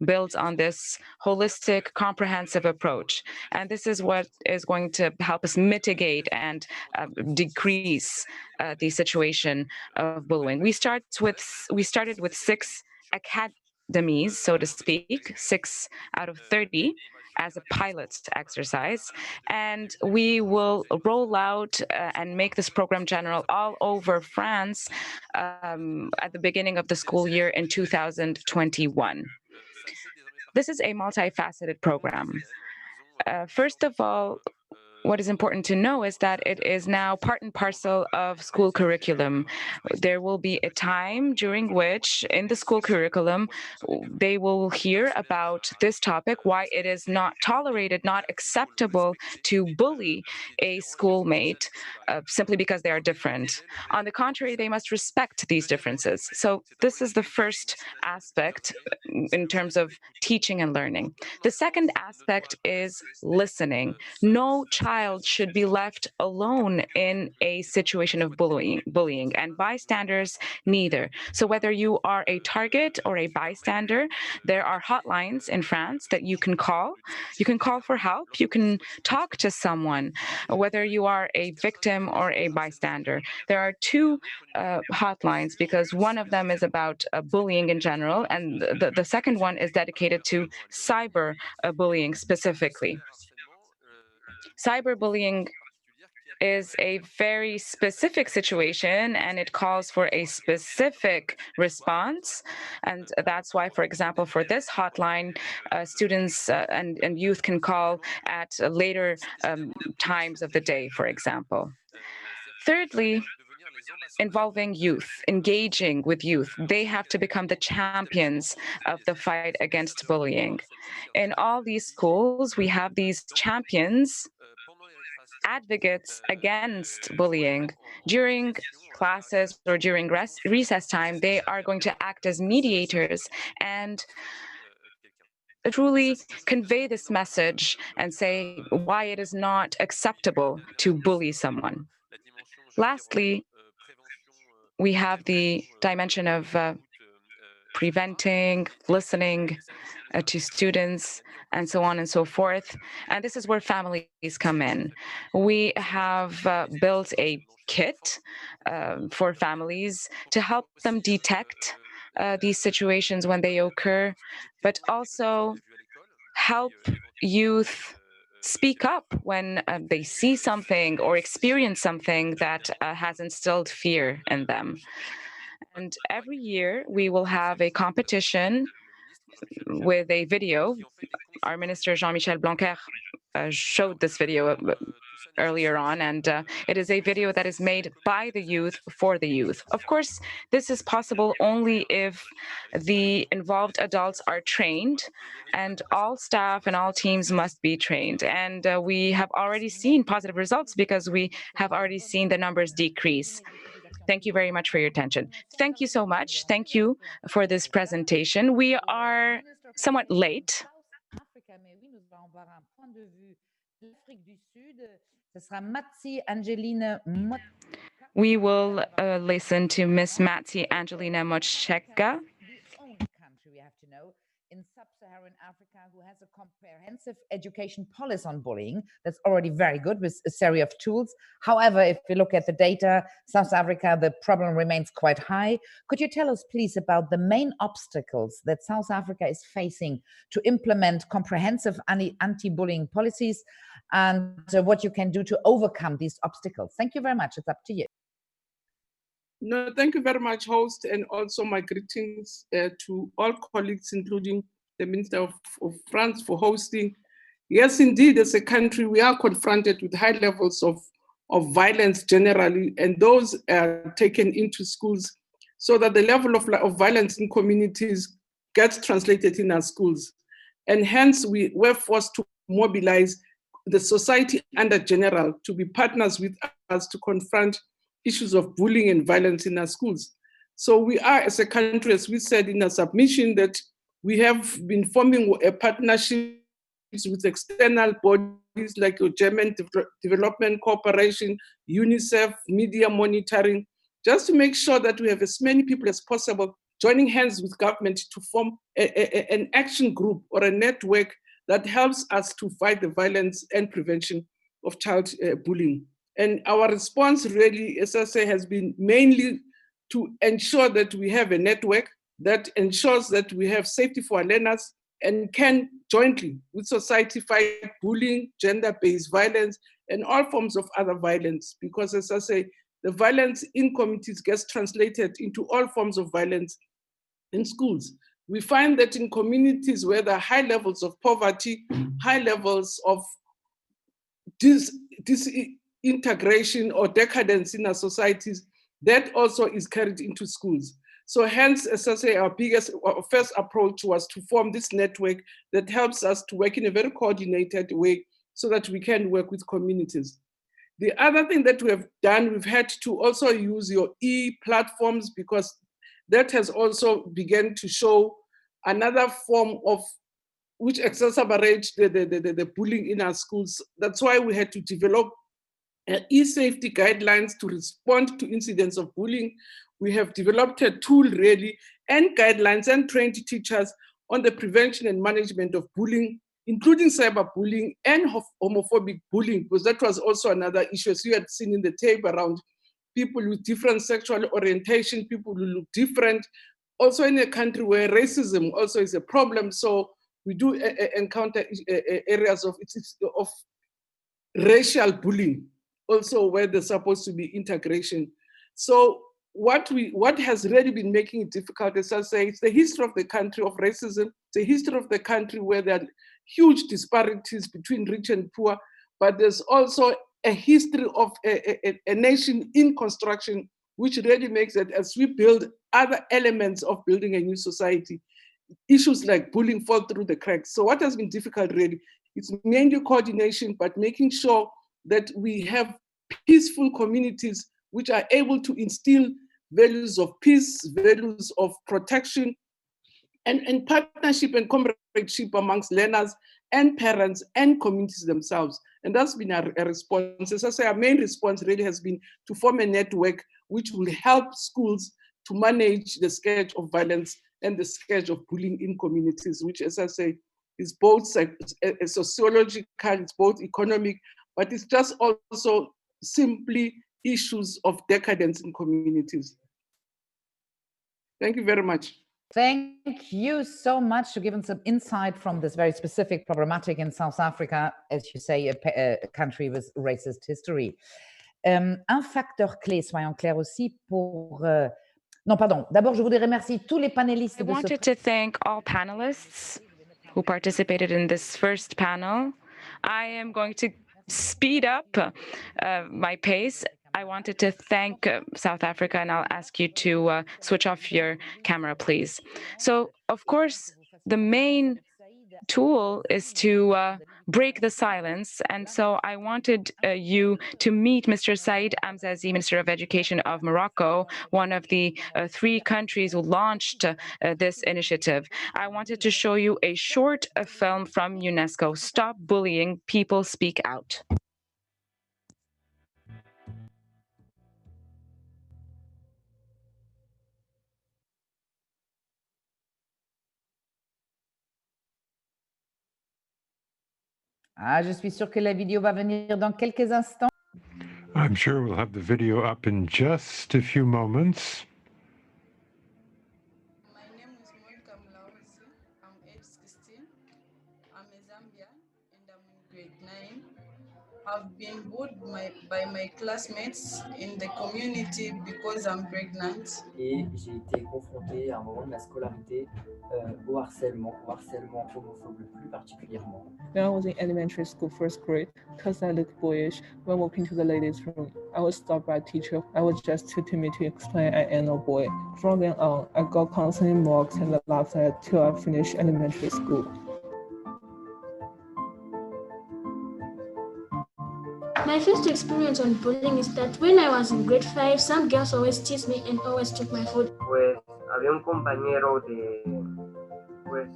builds on this holistic, comprehensive approach. And this is what is going to help us mitigate and decrease the situation of bullying. We started with 6 academies, so to speak, 6 out of 30 as a pilot exercise. And we will roll out and make this program general all over France at the beginning of the school year in 2021. This is a multifaceted program. First of all, what is important to know is that it is now part and parcel of school curriculum. There will be a time during which, in the school curriculum, they will hear about this topic, why it is not tolerated, not acceptable to bully a schoolmate simply because they are different. On the contrary, they must respect these differences. So this is the first aspect in terms of teaching and learning. The second aspect is listening. No child should be left alone in a situation of bullying, and bystanders neither. So whether you are a target or a bystander, there are hotlines in France that you can call. You can call for help. You can talk to someone, whether you are a victim or a bystander. There are 2 hotlines because one of them is about bullying in general, and the second one is dedicated to cyber bullying specifically. Cyberbullying is a very specific situation, and it calls for a specific response. And that's why, for example, for this hotline, students and youth can call at later times of the day, for example. Thirdly, involving youth, engaging with youth. They have to become the champions of the fight against bullying. In all these schools, we have these champions, advocates against bullying. During classes or during recess time, they are going to act as mediators and truly convey this message and say why it is not acceptable to bully someone. Lastly, we have the dimension of preventing, listening to students, and so on and so forth. And this is where families come in. We have built a kit for families to help them detect these situations when they occur, but also help youth speak up when they see something or experience something that has instilled fear in them. And every year we will have a competition with a video. Our minister, Jean-Michel Blanquer, showed this video earlier on, and it is a video that is made by the youth for the youth. Of course, this is possible only if the involved adults are trained, and all staff and all teams must be trained. And we have already seen positive results because we have already seen the numbers decrease. Thank you very much for your attention. Thank you so much. Thank you for this presentation. We are somewhat late. We will listen to Miss Matsi Angelina Mocheka. We have to know, in sub-Saharan Africa, who has a comprehensive education policy on bullying. That's already very good with a series of tools. However, if we look at the data, South Africa, the problem remains quite high. Could you tell us, please, about the main obstacles that South Africa is facing to implement comprehensive anti-bullying policies, and what you can do to overcome these obstacles? Thank you very much. It's up to you. No, thank you very much, host, and also my greetings to all colleagues, including the Minister of France for hosting. Yes, indeed, as a country, we are confronted with high levels of violence generally, and those are taken into schools so that the level of violence in communities gets translated in our schools. And hence, we were forced to mobilize the society under general to be partners with us to confront issues of bullying and violence in our schools. So we are, as a country, as we said in our submission, that we have been forming a partnership with external bodies like your German Development Corporation, UNICEF, media monitoring, just to make sure that we have as many people as possible joining hands with government to form an action group or a network that helps us to fight the violence and prevention of child bullying. And our response really, as I say, has been mainly to ensure that we have a network that ensures that we have safety for our learners and can jointly with society fight bullying, gender-based violence, and all forms of other violence. Because as I say, the violence in communities gets translated into all forms of violence in schools. We find that in communities where there are high levels of poverty, high levels of disintegration or decadence in our societies, that also is carried into schools. So hence, as I say, our first approach was to form this network that helps us to work in a very coordinated way so that we can work with communities. The other thing that we have done, we've had to also use your e-platforms because that has also begun to show another form of which exacerbates the bullying in our schools. That's why we had to develop e-safety guidelines to respond to incidents of bullying. We have developed a tool really and guidelines and trained teachers on the prevention and management of bullying, including cyberbullying and homophobic bullying, because that was also another issue. As you had seen in the tape around people with different sexual orientation, people who look different, also in a country where racism also is a problem. So we do encounter areas of racial bullying, also where there's supposed to be integration. So what has really been making it difficult, as I say, it's the history of the country of racism, it's the history of the country where there are huge disparities between rich and poor, but there's also a history of a nation in construction, which really makes it, as we build other elements of building a new society, issues like bullying fall through the cracks. So what has been difficult really, it's mainly coordination, but making sure that we have peaceful communities which are able to instill values of peace, values of protection, and partnership and comradeship amongst learners and parents and communities themselves. And that's been a response. As I say, our main response really has been to form a network which will help schools to manage the scourge of violence and the scourge of bullying in communities, which, as I say, is both sociological, it's both economic, but it's just also simply issues of decadence in communities. Thank you very much. Thank you so much for giving some insight from this very specific problematic in South Africa, as you say, a country with racist history. Un facteur clé, soyons clairs aussi, pour... Non, pardon. D'abord, je voudrais remercier tous les panélistes. I wanted to thank all panelists who participated in this first panel. I am going to speed up my pace. I wanted to thank South Africa, and I'll ask you to switch off your camera, please. So, of course, the main tool is to break the silence. And so I wanted you to meet Mr. Said Amzazi, Minister of Education of Morocco, one of the 3 countries who launched this initiative. I wanted to show you a short film from UNESCO, Stop Bullying, People Speak Out. Ah, je suis sûre que la vidéo va venir dans quelques instants. I'm sure we'll have the video up in just a few moments. My name is Monica Mlauzi. I'm age 16. I'm a Zambian and I'm in grade 9. I've been bullied by my classmates in the community because I'm pregnant. Et j'ai été confrontée à un moment de ma scolarité au harcèlement homophobe plus particulièrement. When I was in elementary school, first grade, because I looked boyish, when walking to the ladies' room, I was stopped by a teacher. I was just too timid to explain I am no boy. From then on, I got constant mocks and laughed at till I finished elementary school. My first experience on bullying is that when I was in grade 5, some girls always teased me and always took my food. Pues había un compañero pues,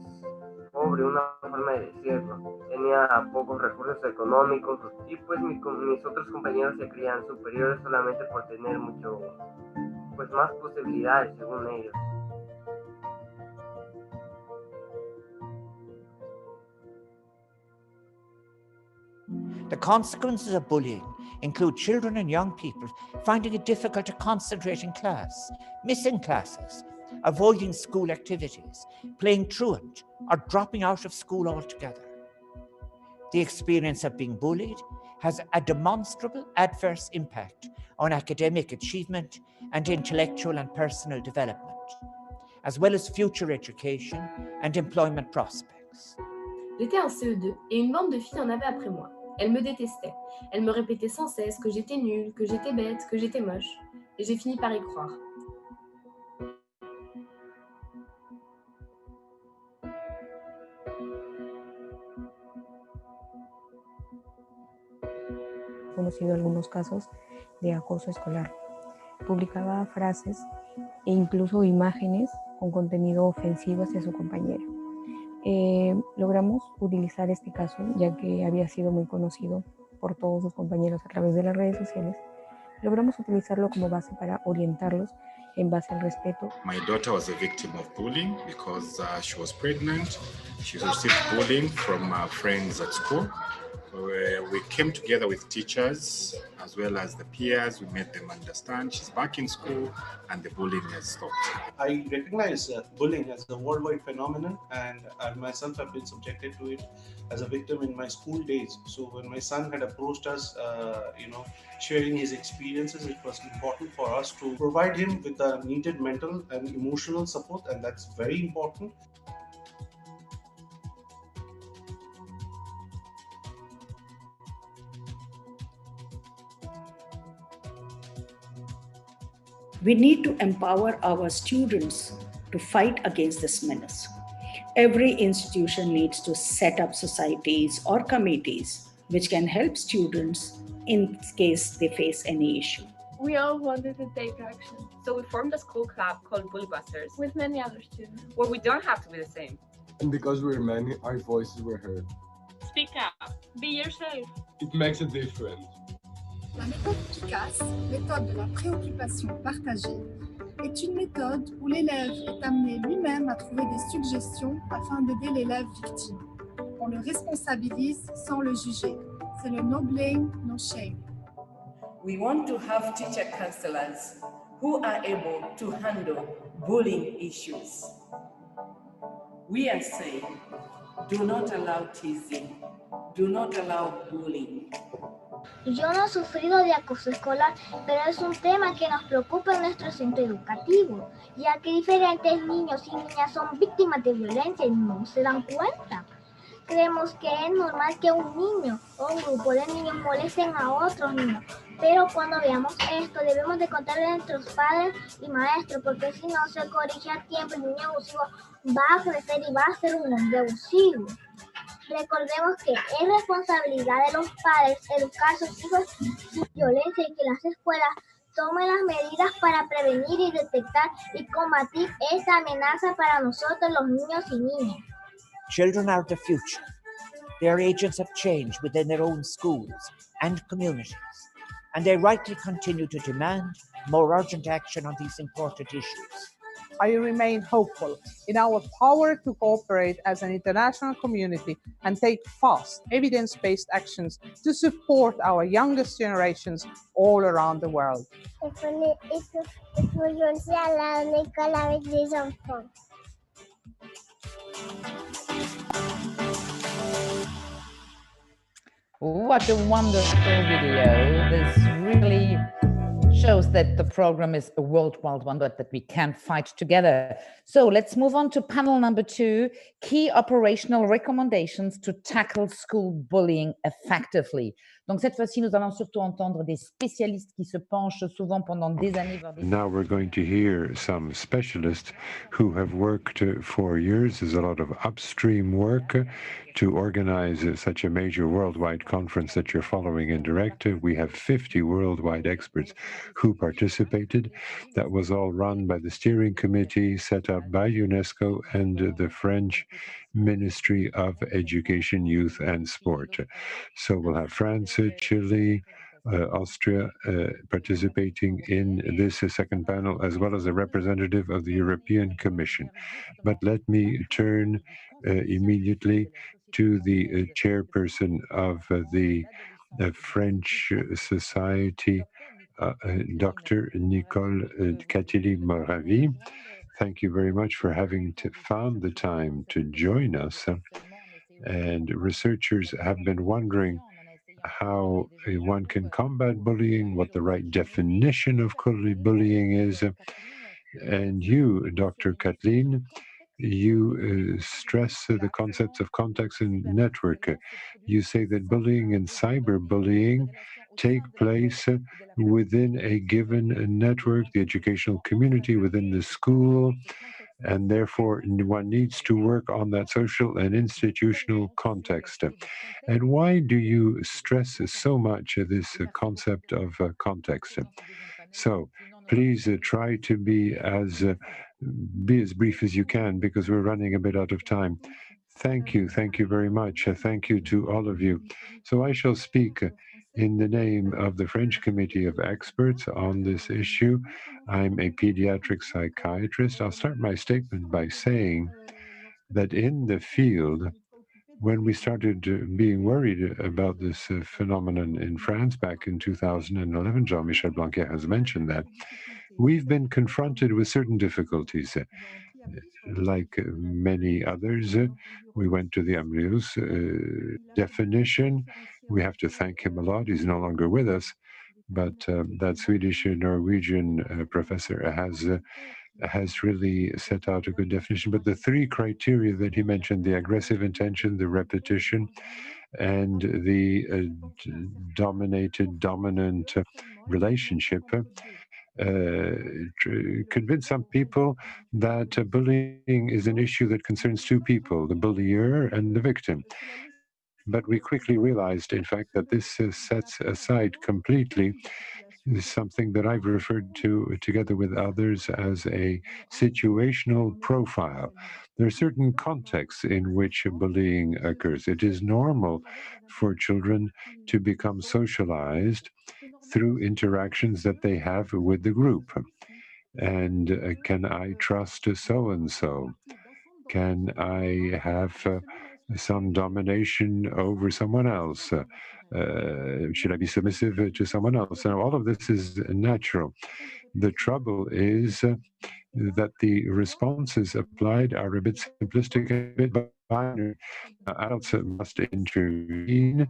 pobre, una forma de decirlo. Tenía pocos recursos económicos y pues mis otros compañeros se creían superiores solamente por tener pues más posibilidades según ellos. The consequences of bullying include children and young people finding it difficult to concentrate in class, missing classes, avoiding school activities, playing truant, or dropping out of school altogether. The experience of being bullied has a demonstrable adverse impact on academic achievement and intellectual and personal development, as well as future education and employment prospects. J'étais en CE2 et une bande de filles en avait après moi. Elles me détestaient. Elles me répétaient sans cesse que j'étais nulle, que j'étais bête, que j'étais moche. Et j'ai fini par y croire. He conocido algunos casos de acoso escolar. Publicaba frases e incluso imágenes con contenido ofensivo hacia su compañera. Logramos utilizar este caso, ya que había sido muy conocido por todos sus compañeros a través de las redes sociales. Logramos utilizarlo como base para orientarlos en base al respeto. My daughter was a victim of bullying because she was pregnant. She received bullying from friends at school. We came together with teachers as well as the peers. We made them understand she's back in school and the bullying has stopped. I recognize bullying as a worldwide phenomenon, and I myself have been subjected to it as a victim in my school days. So when my son had approached us, sharing his experiences, it was important for us to provide him with the needed mental and emotional support, and that's very important. We need to empower our students to fight against this menace. Every institution needs to set up societies or committees which can help students in case they face any issue. We all wanted to take action. So we formed a school club called Bully Busters. With many other students. Where we don't have to be the same. And because we're many, our voices were heard. Speak up. Be yourself. It makes a difference. La méthode PICAS, méthode de la préoccupation partagée, est une méthode où l'élève est amené lui-même à trouver des suggestions afin d'aider l'élève victime. On le responsabilise sans le juger. C'est le no blame, no shame. We want to have teacher counselors who are able to handle bullying issues. We are saying, do not allow teasing, do not allow bullying. Yo no he sufrido de acoso escolar, pero es un tema que nos preocupa en nuestro centro educativo, ya que diferentes niños y niñas son víctimas de violencia y no se dan cuenta. Creemos que es normal que un niño o un grupo de niños molesten a otros niños, pero cuando veamos esto debemos de contarle a nuestros padres y maestros, porque si no se corrige a tiempo, el niño abusivo va a crecer y va a ser un hombre abusivo. Recordemos que es responsabilidad de los padres educar a sus hijos sin violencia y que las escuelas tomen las medidas para prevenir y detectar y combatir esta amenaza para nosotros los niños y niñas. Children are the future. They are agents of change within their own schools and communities, and they rightly continue to demand more urgent action on these important issues. I remain hopeful in our power to cooperate as an international community and take fast, evidence-based actions to support our youngest generations all around the world. Il faut aussi aller à l'école avec les enfants. What a wonderful video. This really shows that the program is a worldwide one, but that we can fight together. So let's move on to panel number 2, key operational recommendations to tackle school bullying effectively. Donc cette fois-ci, nous allons surtout entendre des spécialistes qui se penchent souvent pendant des années vers des... Now we're going to hear some specialists who have worked for years. There's a lot of upstream work to organize such a major worldwide conference that you're following in direct. We have 50 worldwide experts who participated. That was all run by the steering committee set up by UNESCO and the French Ministry of Education, Youth and Sport. So we'll have France, Chile, Austria participating in this second panel, as well as a representative of the European Commission. But let me turn immediately to the chairperson of the French Society, Dr. Nicole Catili Moravi. Thank you very much for having found the time to join us. And researchers have been wondering how one can combat bullying, what the right definition of bullying is. And you, Dr. Kathleen, you stress the concepts of context and network. You say that bullying and cyberbullying take place within a given network, the educational community, within the school, and therefore one needs to work on that social and institutional context. And why do you stress so much this concept of context? So please try to be as brief as you can, because we're running a bit out of time. Thank you very much. Thank you to all of you. So I shall speak in the name of the French Committee of Experts on this issue. I'm a pediatric psychiatrist. I'll start my statement by saying that in the field, when we started being worried about this phenomenon in France back in 2011, Jean-Michel Blanquer has mentioned that, we've been confronted with certain difficulties. Like many others, we went to the Amrius definition. We have to thank him a lot. He's no longer with us, but that Swedish Norwegian professor has really set out a good definition. But the three criteria that he mentioned, the aggressive intention, the repetition, and the dominant relationship, convince some people that bullying is an issue that concerns two people, the bullier and the victim. But we quickly realized, in fact, that this sets aside completely something that I've referred to together with others as a situational profile. There are certain contexts in which bullying occurs. It is normal for children to become socialized through interactions that they have with the group. And can I trust so and so? Can I have some domination over someone else? Should I be submissive to someone else? Now, all of this is natural. The trouble is that the responses applied are a bit simplistic, a bit binary. Adults must intervene.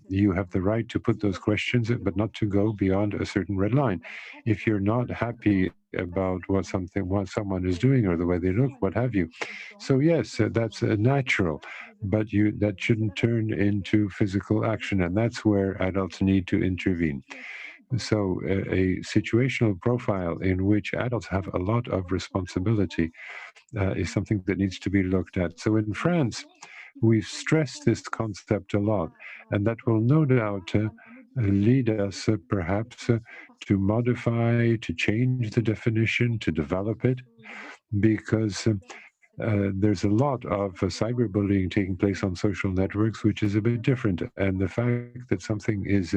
You have the right to put those questions, but not to go beyond a certain red line. If you're not happy about what someone is doing or the way they look, what have you. So yes, that's natural, but that shouldn't turn into physical action, and that's where adults need to intervene. So a situational profile in which adults have a lot of responsibility is something that needs to be looked at. So in France, we've stressed this concept a lot, and that will no doubt lead us perhaps to modify, to change the definition, to develop it, because there's a lot of cyberbullying taking place on social networks, which is a bit different. And the fact that something is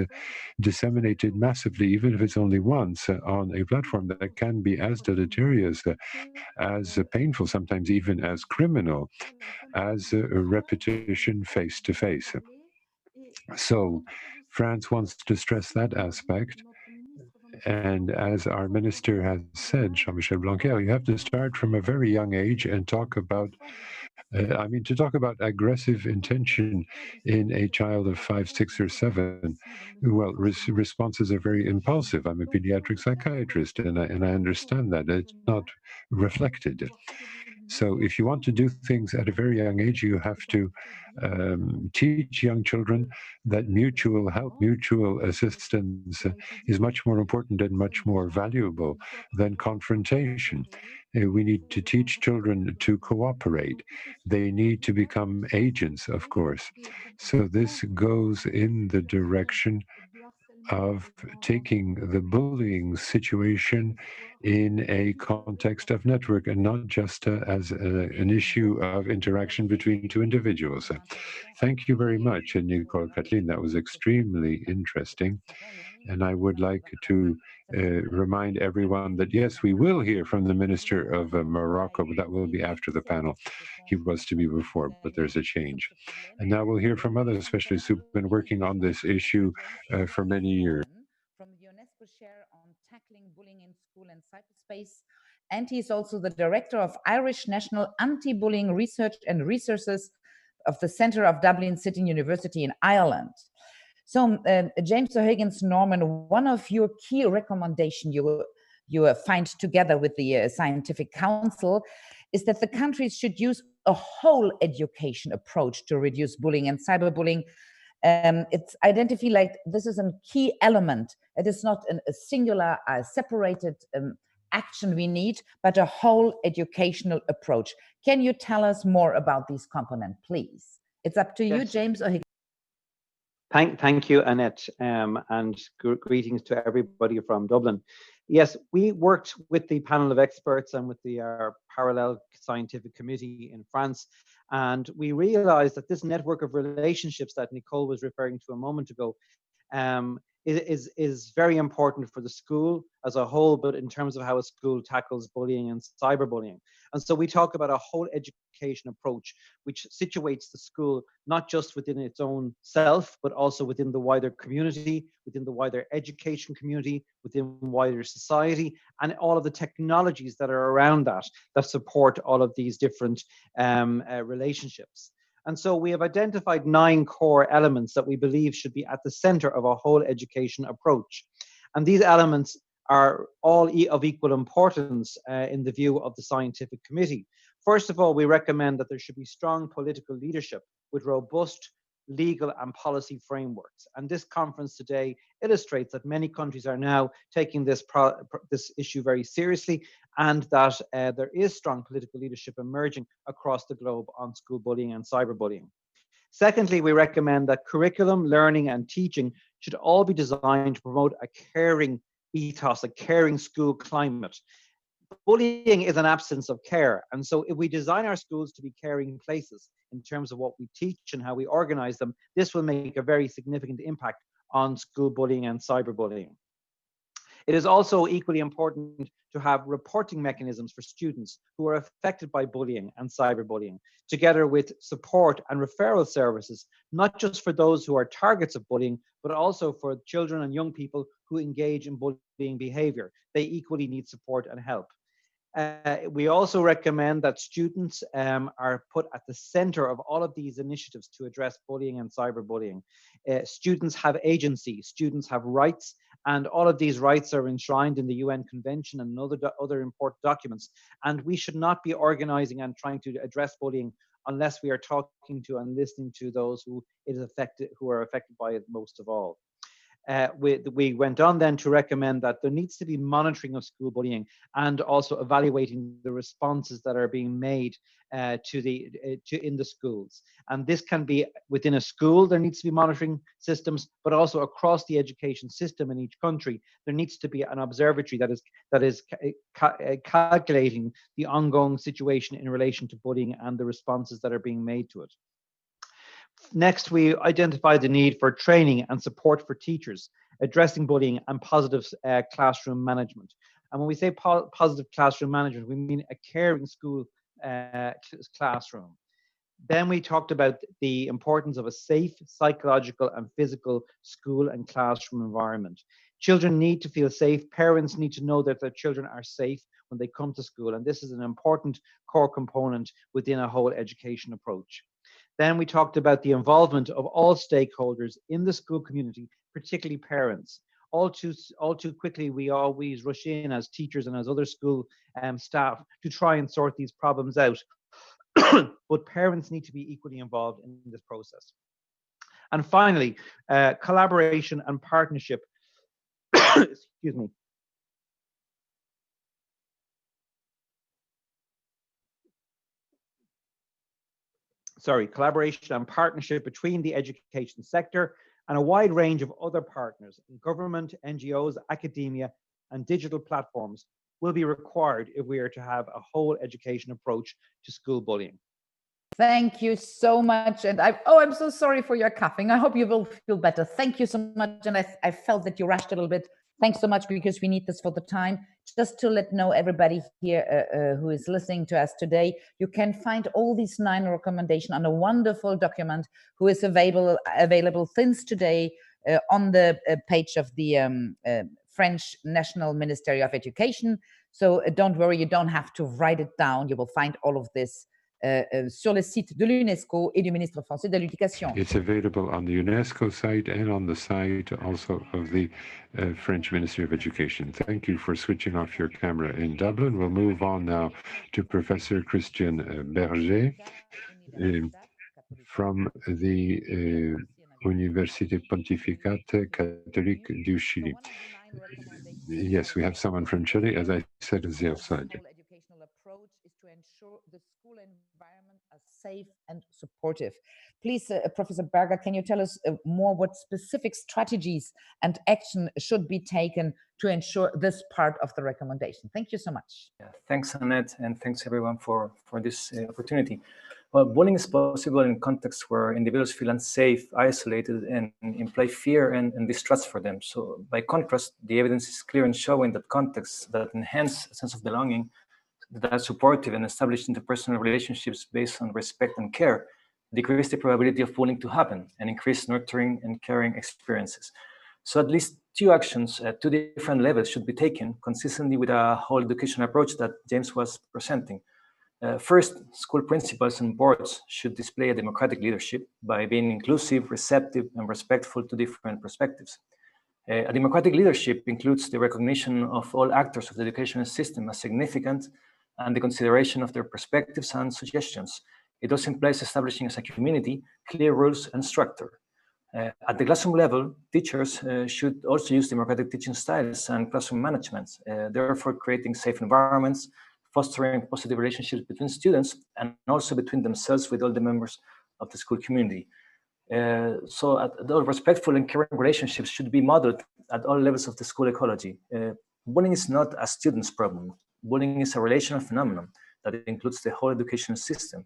disseminated massively, even if it's only once on a platform, that can be as deleterious, as painful, sometimes even as criminal, as a repetition face to face. So France wants to stress that aspect. And as our minister has said, Jean-Michel Blanquer, you have to start from a very young age and talk about, to talk about aggressive intention in a child of 5, 6, or 7, well, responses are very impulsive. I'm a pediatric psychiatrist, and I understand that. It's not reflected. So if you want to do things at a very young age, you have to teach young children that mutual help, mutual assistance is much more important and much more valuable than confrontation. We need to teach children to cooperate. They need to become agents, of course. So this goes in the direction of taking the bullying situation in a context of network and not just as an issue of interaction between two individuals. Thank you very much, Nicole Kathleen. That was extremely interesting. And I would like to remind everyone that, yes, we will hear from the Minister of Morocco, but that will be after the panel. He was to be before, but there's a change. And now we'll hear from other specialists who've been working on this issue for many years. From the UNESCO Chair on Tackling Bullying in School and Cyberspace, and he's also the Director of Irish National Anti-Bullying Research and Resources of the Centre of Dublin City University in Ireland. So, James O'Higgins, Norman, one of your key recommendations you find together with the Scientific Council is that the countries should use a whole education approach to reduce bullying and cyberbullying. It's identified like this is a key element. It is not a singular, separated action we need, but a whole educational approach. Can you tell us more about these components, please? It's up to you, James O'Higgins. Thank you, Annette, and greetings to everybody from Dublin. Yes, we worked with the panel of experts and with our parallel scientific committee in France, and we realized that this network of relationships that Nicole was referring to a moment ago is very important for the school as a whole, but in terms of how a school tackles bullying and cyberbullying. And so we talk about a whole education approach, which situates the school not just within its own self, but also within the wider community, within the wider education community, within wider society, and all of the technologies that are around that support all of these different relationships. And so we have identified 9 core elements that we believe should be at the center of a whole education approach. And these elements are all of equal importance in the view of the scientific committee. First of all, we recommend that there should be strong political leadership with robust legal and policy frameworks. And this conference today illustrates that many countries are now taking this issue very seriously, and that there is strong political leadership emerging across the globe on school bullying and cyberbullying. Secondly, we recommend that curriculum, learning, and teaching should all be designed to promote a caring ethos, a caring school climate. Bullying is an absence of care, and so if we design our schools to be caring places in terms of what we teach and how we organize them, this will make a very significant impact on school bullying and cyberbullying. It is also equally important to have reporting mechanisms for students who are affected by bullying and cyberbullying, together with support and referral services, not just for those who are targets of bullying, but also for children and young people who engage in bullying behavior. They equally need support and help. We also recommend that students are put at the center of all of these initiatives to address bullying and cyberbullying. Students have agency, students have rights, and all of these rights are enshrined in the UN Convention and other important documents. And we should not be organizing and trying to address bullying unless we are talking to and listening to those who are affected by it most of all. We went on then to recommend that there needs to be monitoring of school bullying and also evaluating the responses that are being made in the schools. And this can be within a school, there needs to be monitoring systems, but also across the education system in each country, there needs to be an observatory that is calculating the ongoing situation in relation to bullying and the responses that are being made to it. Next, we identified the need for training and support for teachers, addressing bullying and positive classroom management. And when we say positive classroom management, we mean a caring school classroom. Then we talked about the importance of a safe psychological and physical school and classroom environment. Children need to feel safe. Parents need to know that their children are safe when they come to school. And this is an important core component within a whole education approach. Then we talked about the involvement of all stakeholders in the school community, particularly parents. all too quickly, we always rush in as teachers and as other school staff to try and sort these problems out. But parents need to be equally involved in this process. And finally, collaboration and partnership. Excuse me. Collaboration and partnership between the education sector and a wide range of other partners in government, NGOs, academia, and digital platforms will be required if we are to have a whole education approach to school bullying. Thank you so much. And I'm so sorry for your coughing. I hope you will feel better. Thank you so much. And I felt that you rushed a little bit. Thanks so much, because we need this for the time. Just to let know everybody here who is listening to us today, you can find all these 9 recommendations on a wonderful document who is available since today on the page of the French National Ministry of Education. So don't worry, you don't have to write it down. You will find all of this sur le site de l'UNESCO et du ministre français de l'Éducation. It's available on the UNESCO site and on the site also of the French Ministry of Education. Thank you for switching off your camera in Dublin. We'll move on now to Professor Christian Berger from the Université Pontificate Catholique du Chili. Yes, we have someone from Chile, as I said, is the outside. Educational approach is to ensure the school environment is safe and supportive. Please, Professor Berger, can you tell us more what specific strategies and action should be taken to ensure this part of the recommendation? Thank you so much. Yeah, thanks, Annette, and thanks everyone for this opportunity. Well, bullying is possible in contexts where individuals feel unsafe, isolated, and imply fear and distrust for them. So by contrast, the evidence is clear in showing that contexts that enhance a sense of belonging, that are supportive and establish interpersonal relationships based on respect and care, decrease the probability of bullying to happen and increase nurturing and caring experiences. So at least 2 actions at 2 different levels should be taken consistently with a whole education approach that James was presenting. First, school principals and boards should display a democratic leadership by being inclusive, receptive, and respectful to different perspectives. A democratic leadership includes the recognition of all actors of the educational system as significant and the consideration of their perspectives and suggestions. It also implies establishing as a community clear rules and structure. At the classroom level, teachers should also use democratic teaching styles and classroom management, therefore creating safe environments, fostering positive relationships between students and also between themselves with all the members of the school community. So all respectful and caring relationships should be modeled at all levels of the school ecology. Bullying is not a student's problem. Bullying is a relational phenomenon that includes the whole educational system.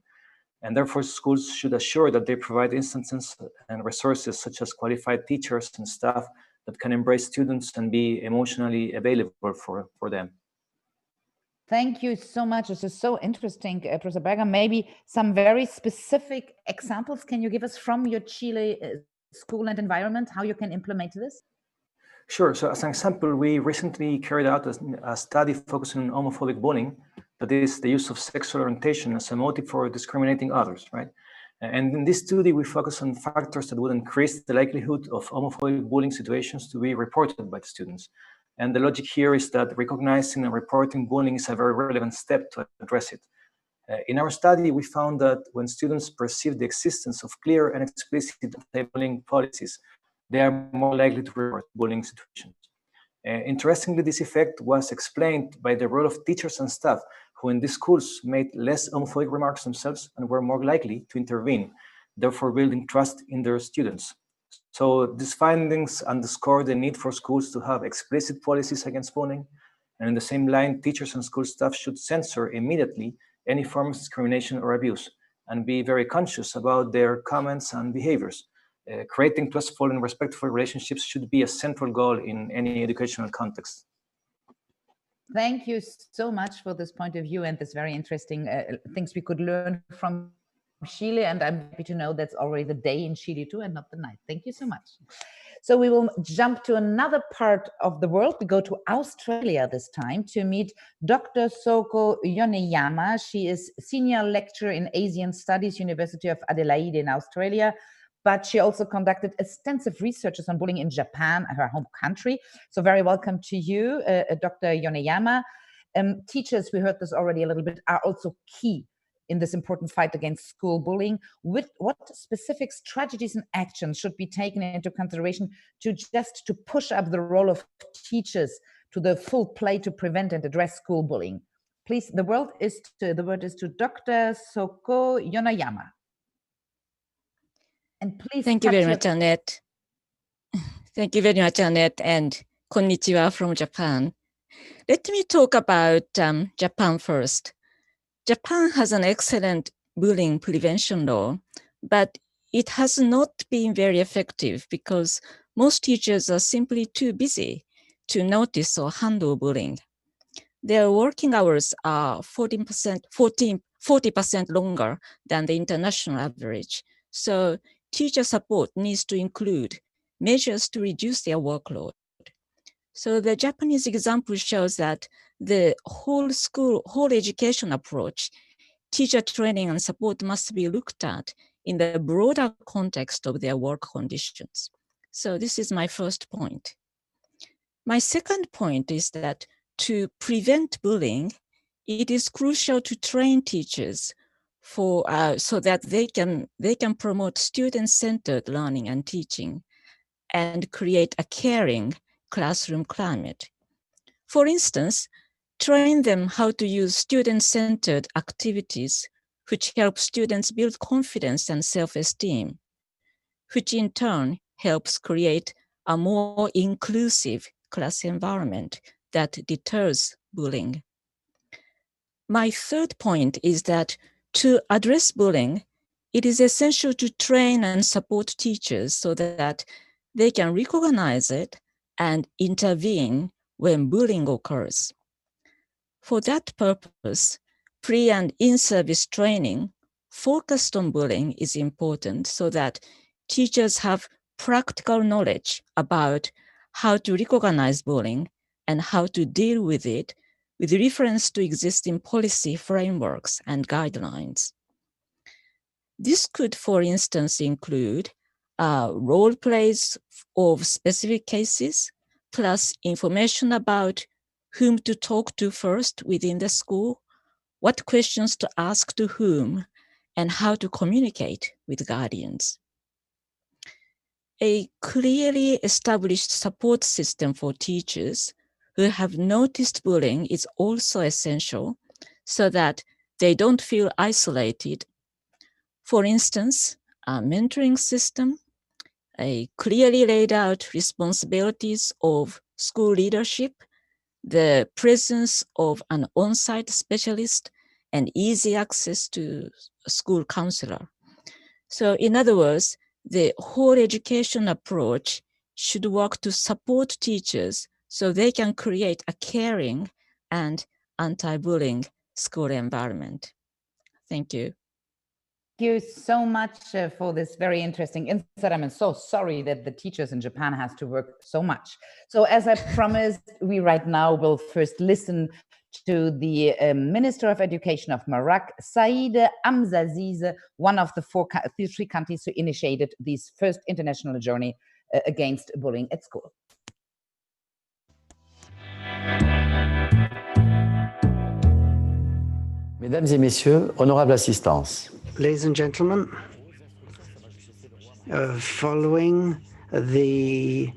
And therefore, schools should assure that they provide instances and resources such as qualified teachers and staff that can embrace students and be emotionally available for them. Thank you so much. This is so interesting, Professor Berger. Maybe some very specific examples can you give us from your Chile school and environment, how you can implement this? Sure. So as an example, we recently carried out a study focusing on homophobic bullying, that is the use of sexual orientation as a motive for discriminating others, right? And in this study, we focus on factors that would increase the likelihood of homophobic bullying situations to be reported by the students. And the logic here is that recognizing and reporting bullying is a very relevant step to address it. In our study, we found that when students perceive the existence of clear and explicit anti-bullying policies, they are more likely to report bullying situations. Interestingly, this effect was explained by the role of teachers and staff who in these schools made less homophobic remarks themselves and were more likely to intervene, therefore building trust in their students. So these findings underscore the need for schools to have explicit policies against bullying. And in the same line, teachers and school staff should censor immediately any form of discrimination or abuse and be very conscious about their comments and behaviors. Creating trustful and respectful relationships should be a central goal in any educational context. Thank you so much for this point of view and this very interesting things we could learn from Chile. And I'm happy to know that's already the day in Chile too and not the night. Thank you so much. So we will jump to another part of the world. We go to Australia this time to meet Dr. Soko Yoneyama. She is Senior Lecturer in Asian Studies, University of Adelaide in Australia. but she also conducted extensive researches on bullying in Japan, her home country. So very welcome to you, Dr. Yoneyama. Teachers, we heard this already a little bit, are also key in this important fight against school bullying. What specific strategies and actions should be taken into consideration to push up the role of teachers to the full play to prevent and address school bullying? Please, the word is to Dr. Soko Yoneyama. And please. Thank you very much, Annette. Thank you very much, Annette, and konnichiwa from Japan. Let me talk about Japan first. Japan has an excellent bullying prevention law, but it has not been very effective because most teachers are simply too busy to notice or handle bullying. Their working hours are 40% longer than the international average. So teacher support needs to include measures to reduce their workload. So the Japanese example shows that the whole education approach, teacher training and support must be looked at in the broader context of their work conditions. So this is my first point. My second point is that to prevent bullying, it is crucial to train teachers so that they can promote student-centered learning and teaching and create a caring classroom climate. For instance, train them how to use student-centered activities, which help students build confidence and self-esteem, which in turn helps create a more inclusive class environment that deters bullying. My third point is that to address bullying, it is essential to train and support teachers so that they can recognize it and intervene when bullying occurs. For that purpose, pre- and in-service training focused on bullying is important so that teachers have practical knowledge about how to recognize bullying and how to deal with it with reference to existing policy frameworks and guidelines. This could, for instance, include role plays of specific cases, plus information about whom to talk to first within the school, what questions to ask to whom, and how to communicate with guardians. A clearly established support system for teachers who have noticed bullying is also essential so that they don't feel isolated. For instance, a mentoring system, a clearly laid out responsibilities of school leadership, the presence of an on-site specialist, and easy access to a school counselor. So in other words, the whole education approach should work to support teachers so they can create a caring and anti-bullying school environment. Thank you. Thank you so much for this very interesting insight. I'm so sorry that the teachers in Japan has to work so much. So as I promised, we right now will first listen to the Minister of Education of Morocco, Saïd Amzaziz, one of the three countries who initiated this first international journey against bullying at school. Mesdames et messieurs, honorable assistance. Ladies and gentlemen, following the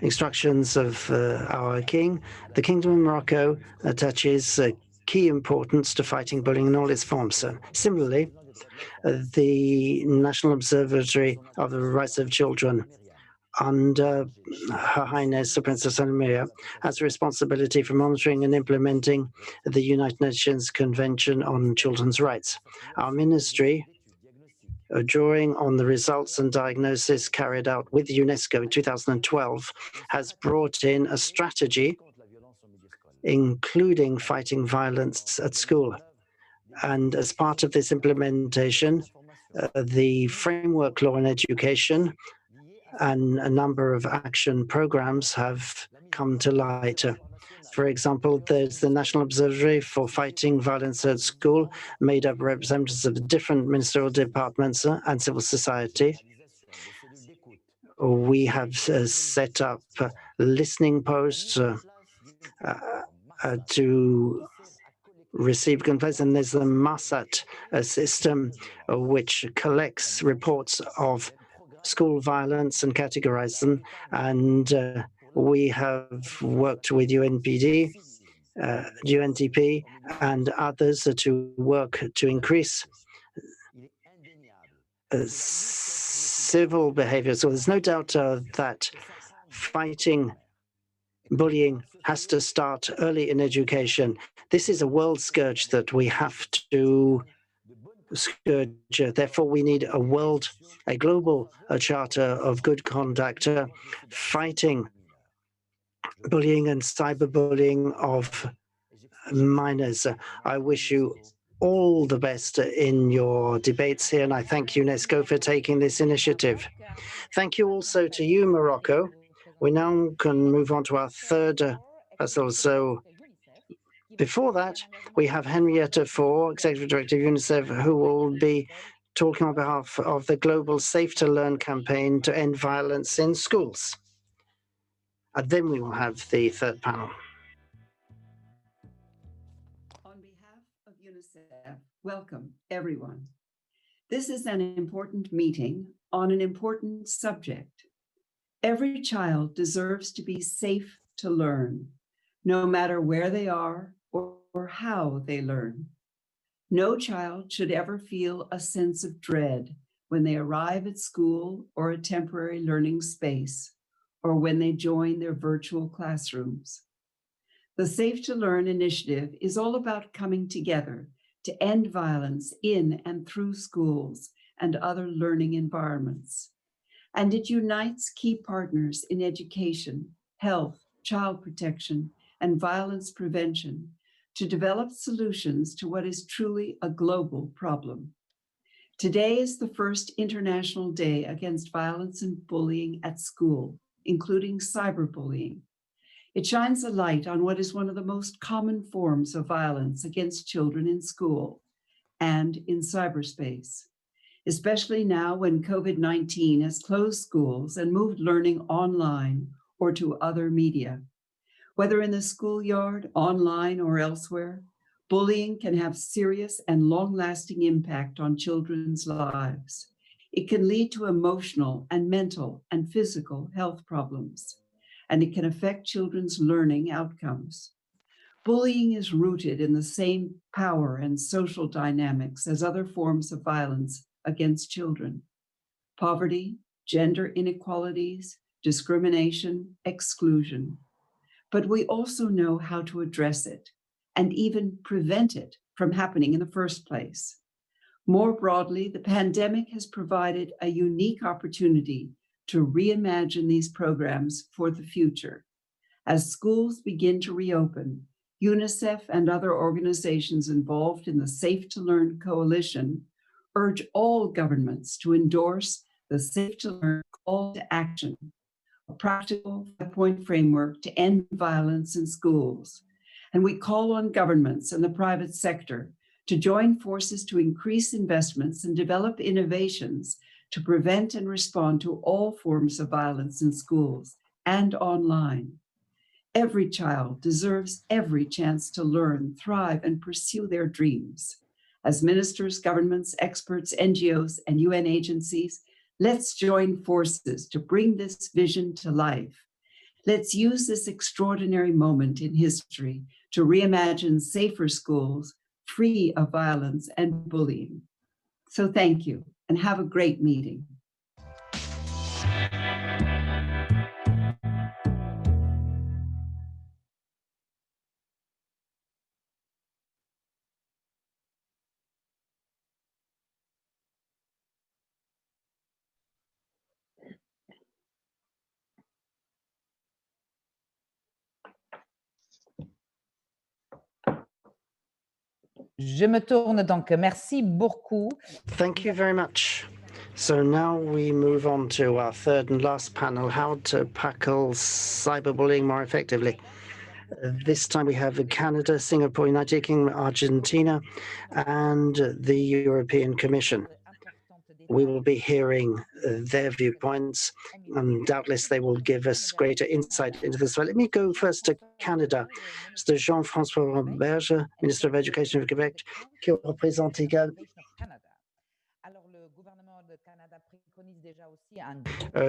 instructions of our king, the Kingdom of Morocco attaches key importance to fighting bullying in all its forms. Similarly, the National Observatory of the Rights of Children under Her Highness the Princess Almeria has a responsibility for monitoring and implementing the United Nations Convention on Children's Rights. Our ministry, drawing on the results and diagnosis carried out with UNESCO in 2012, has brought in a strategy including fighting violence at school. And as part of this implementation, the framework law in education and a number of action programs have come to light. For example, there's the National Observatory for Fighting Violence at School, made up of representatives of different ministerial departments and civil society. we have set up listening posts to receive complaints, and there's the MASAT system which collects reports of school violence and categorizes them. And we have worked with UNPD, UNDP, and others to work to increase civil behavior. So there's no doubt that fighting bullying has to start early in education. This is a world scourge that we have to scourge. Therefore, we need a global charter of good conduct, fighting bullying and cyberbullying of minors. I wish you all the best in your debates here, and I thank UNESCO for taking this initiative. Thank you also to you, Morocco. We now can move on to our third puzzle. So before that, we have Henrietta Fore, Executive Director of UNICEF, who will be talking on behalf of the Global Safe to Learn campaign to end violence in schools. And then we will have the third panel. On behalf of UNICEF, welcome, everyone. This is an important meeting on an important subject. Every child deserves to be safe to learn, no matter where they are or how they learn. No child should ever feel a sense of dread when they arrive at school or a temporary learning space, or when they join their virtual classrooms. The Safe to Learn initiative is all about coming together to end violence in and through schools and other learning environments. And it unites key partners in education, health, child protection, and violence prevention to develop solutions to what is truly a global problem. Today is the first International Day Against Violence and Bullying at School, including cyberbullying. It shines a light on what is one of the most common forms of violence against children in school and in cyberspace, especially now when COVID-19 has closed schools and moved learning online or to other media. Whether in the schoolyard, online, or elsewhere, bullying can have serious and long-lasting impact on children's lives. It can lead to emotional and mental and physical health problems, and it can affect children's learning outcomes. Bullying is rooted in the same power and social dynamics as other forms of violence against children: poverty, gender inequalities, discrimination, exclusion. But we also know how to address it and even prevent it from happening in the first place. More broadly, the pandemic has provided a unique opportunity to reimagine these programs for the future. As schools begin to reopen, UNICEF and other organizations involved in the Safe to Learn Coalition urge all governments to endorse the Safe to Learn Call to Action, a practical five-point framework to end violence in schools. And we call on governments and the private sector to join forces to increase investments and develop innovations to prevent and respond to all forms of violence in schools and online. Every child deserves every chance to learn, thrive, and pursue their dreams. As ministers, governments, experts, NGOs, and UN agencies, let's join forces to bring this vision to life. Let's use this extraordinary moment in history to reimagine safer schools free of violence and bullying. So thank you, and have a great meeting. Je me tourne donc. Merci beaucoup. Thank you very much. So now we move on to our third and last panel, how to tackle cyberbullying more effectively. This time we have Canada, Singapore, United Kingdom, Argentina, and the European Commission. We will be hearing their viewpoints, and doubtless they will give us greater insight into this. So let me go first to Canada. Mr. Jean-François Roberge, Minister of Education of Quebec, qui représente également.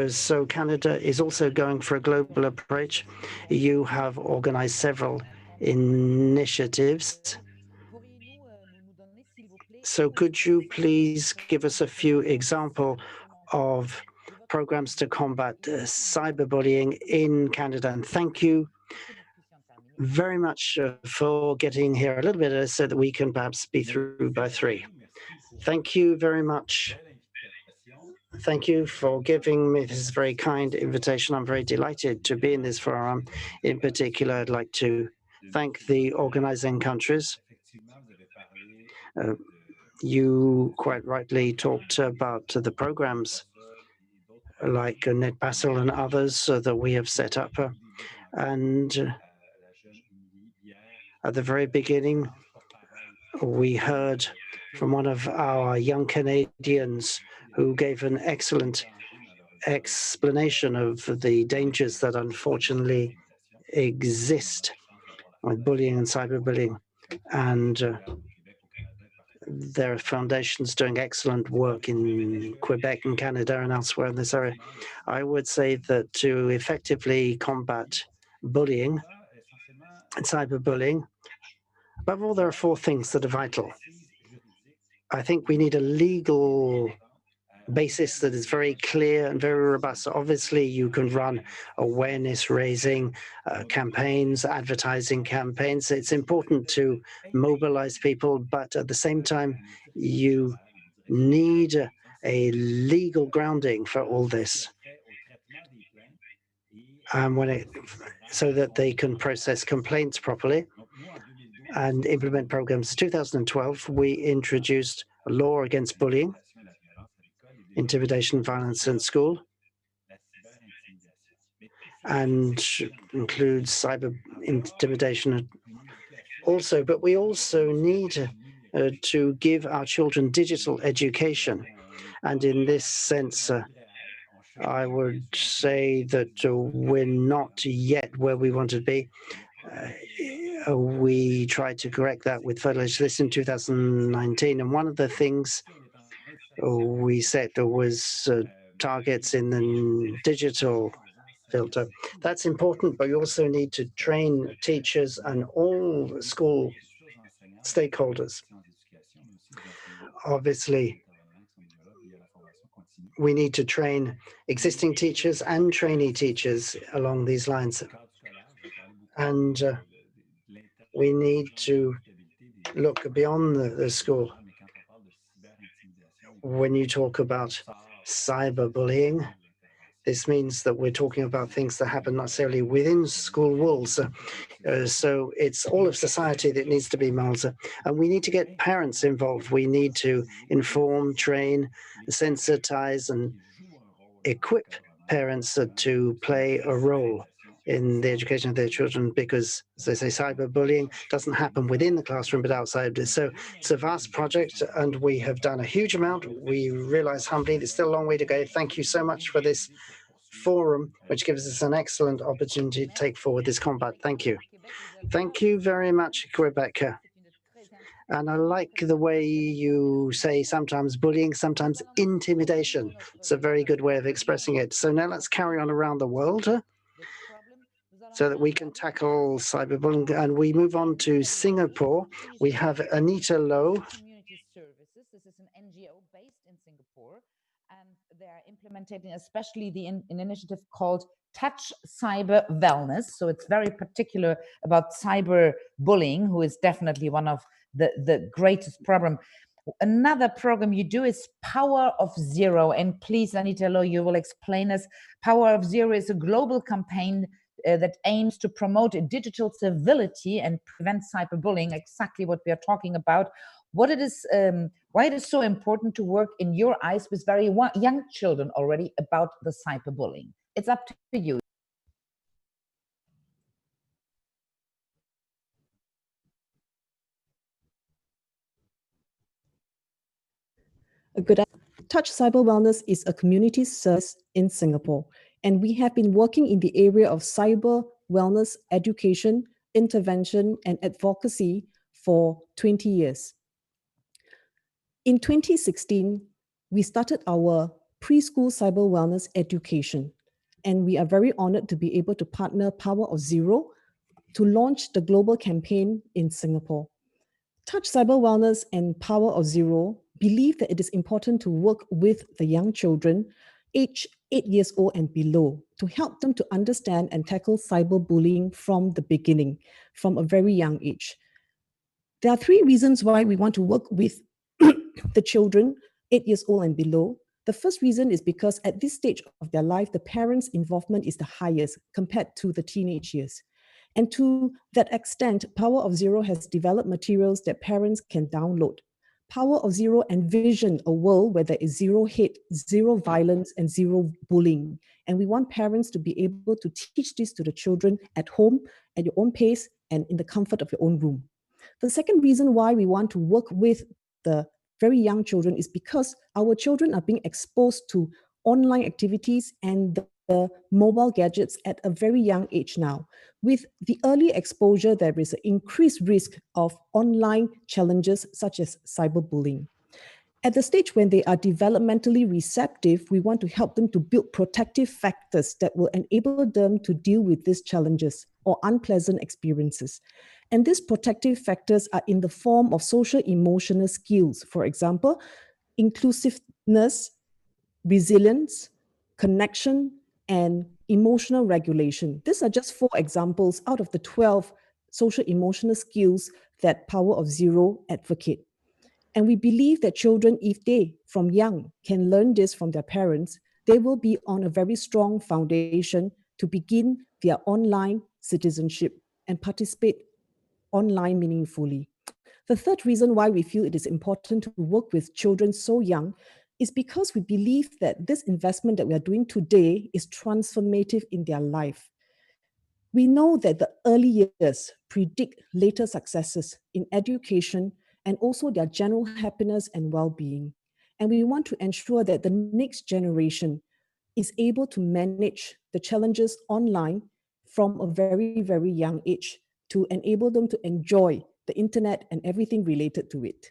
So Canada is also going for a global approach. You have organized several initiatives. So could you please give us a few examples of programs to combat cyberbullying in Canada? And thank you very much for getting here a little bit so that we can perhaps be through by 3. Thank you very much. Thank you for giving me this very kind invitation. I'm very delighted to be in this forum. In particular, I'd like to thank the organizing countries. You quite rightly talked about the programs like NetBasel and others that we have set up. And at the very beginning, we heard from one of our young Canadians who gave an excellent explanation of the dangers that unfortunately exist with bullying and cyberbullying. And there are foundations doing excellent work in Quebec and Canada and elsewhere in this area. I would say that to effectively combat bullying and cyberbullying, above all, there are 4 things that are vital. I think we need a legal basis that is very clear and very robust. Obviously, you can run awareness-raising campaigns, advertising campaigns. It's important to mobilize people, but at the same time, you need a legal grounding for all this. So that they can process complaints properly and implement programs. In 2012, we introduced a law against bullying, intimidation, violence in school, and includes cyber intimidation also. But we also need to give our children digital education. And in this sense, I would say that we're not yet where we want to be. We tried to correct that with further legislation in 2019. And one of the things we set was targets in the digital filter. That's important, but you also need to train teachers and all school stakeholders. Obviously, we need to train existing teachers and trainee teachers along these lines. And we need to look beyond the school. When you talk about cyberbullying, this means that we're talking about things that happen not necessarily within school walls. So it's all of society that needs to be modeled. And we need to get parents involved. We need to inform, train, sensitize, and equip parents to play a role in the education of their children, because, as they say, cyberbullying doesn't happen within the classroom, but outside. So it's a vast project, and we have done a huge amount. We realize humbly there's still a long way to go. Thank you so much for this forum, which gives us an excellent opportunity to take forward this combat. Thank you. Thank you very much, Quebec. And I like the way you say sometimes bullying, sometimes intimidation. It's a very good way of expressing it. So now let's carry on around the world so that we can tackle cyberbullying. And we move on to Singapore. We have Anita Lowe. Community Services. This is an NGO based in Singapore, and they are implementing especially an initiative called Touch Cyber Wellness. So it's very particular about cyber bullying, who is definitely one of the greatest problem. Another program you do is Power of Zero. And please, Anita Lowe, you will explain us. Power of Zero is a global campaign that aims to promote digital civility and prevent cyberbullying, exactly what we are talking about. What it is, why it is so important to work, in your eyes, with very young children already about the cyberbullying. It's up to you. Touch Cyber Wellness is a community service in Singapore, and we have been working in the area of cyber wellness education, intervention, and advocacy for 20 years. In 2016, we started our preschool cyber wellness education, and we are very honored to be able to partner Power of Zero to launch the global campaign in Singapore. Touch Cyber Wellness and Power of Zero believe that it is important to work with the young children aged 8 years old and below to help them to understand and tackle cyberbullying from the beginning, from a very young age. There are 3 reasons why we want to work with the children 8 years old and below. The first reason is because at this stage of their life, the parents' involvement is the highest compared to the teenage years. And to that extent, Power of Zero has developed materials that parents can download. Power of Zero envision a world where there is zero hate, zero violence, and zero bullying. And we want parents to be able to teach this to the children at home, at your own pace, and in the comfort of your own room. The second reason why we want to work with the very young children is because our children are being exposed to online activities and the mobile gadgets at a very young age now. With the early exposure, there is an increased risk of online challenges such as cyberbullying. At the stage when they are developmentally receptive, we want to help them to build protective factors that will enable them to deal with these challenges or unpleasant experiences. And these protective factors are in the form of social emotional skills. For example, inclusiveness, resilience, connection, and emotional regulation. These are just 4 examples out of the 12 social emotional skills that Power of Zero advocate. And we believe that children, if they, from young, can learn this from their parents, they will be on a very strong foundation to begin their online citizenship and participate online meaningfully. The third reason why we feel it is important to work with children so young is because we believe that this investment that we are doing today is transformative in their life. We know that the early years predict later successes in education and also their general happiness and well-being. And we want to ensure that the next generation is able to manage the challenges online from a very, very young age to enable them to enjoy the internet and everything related to it.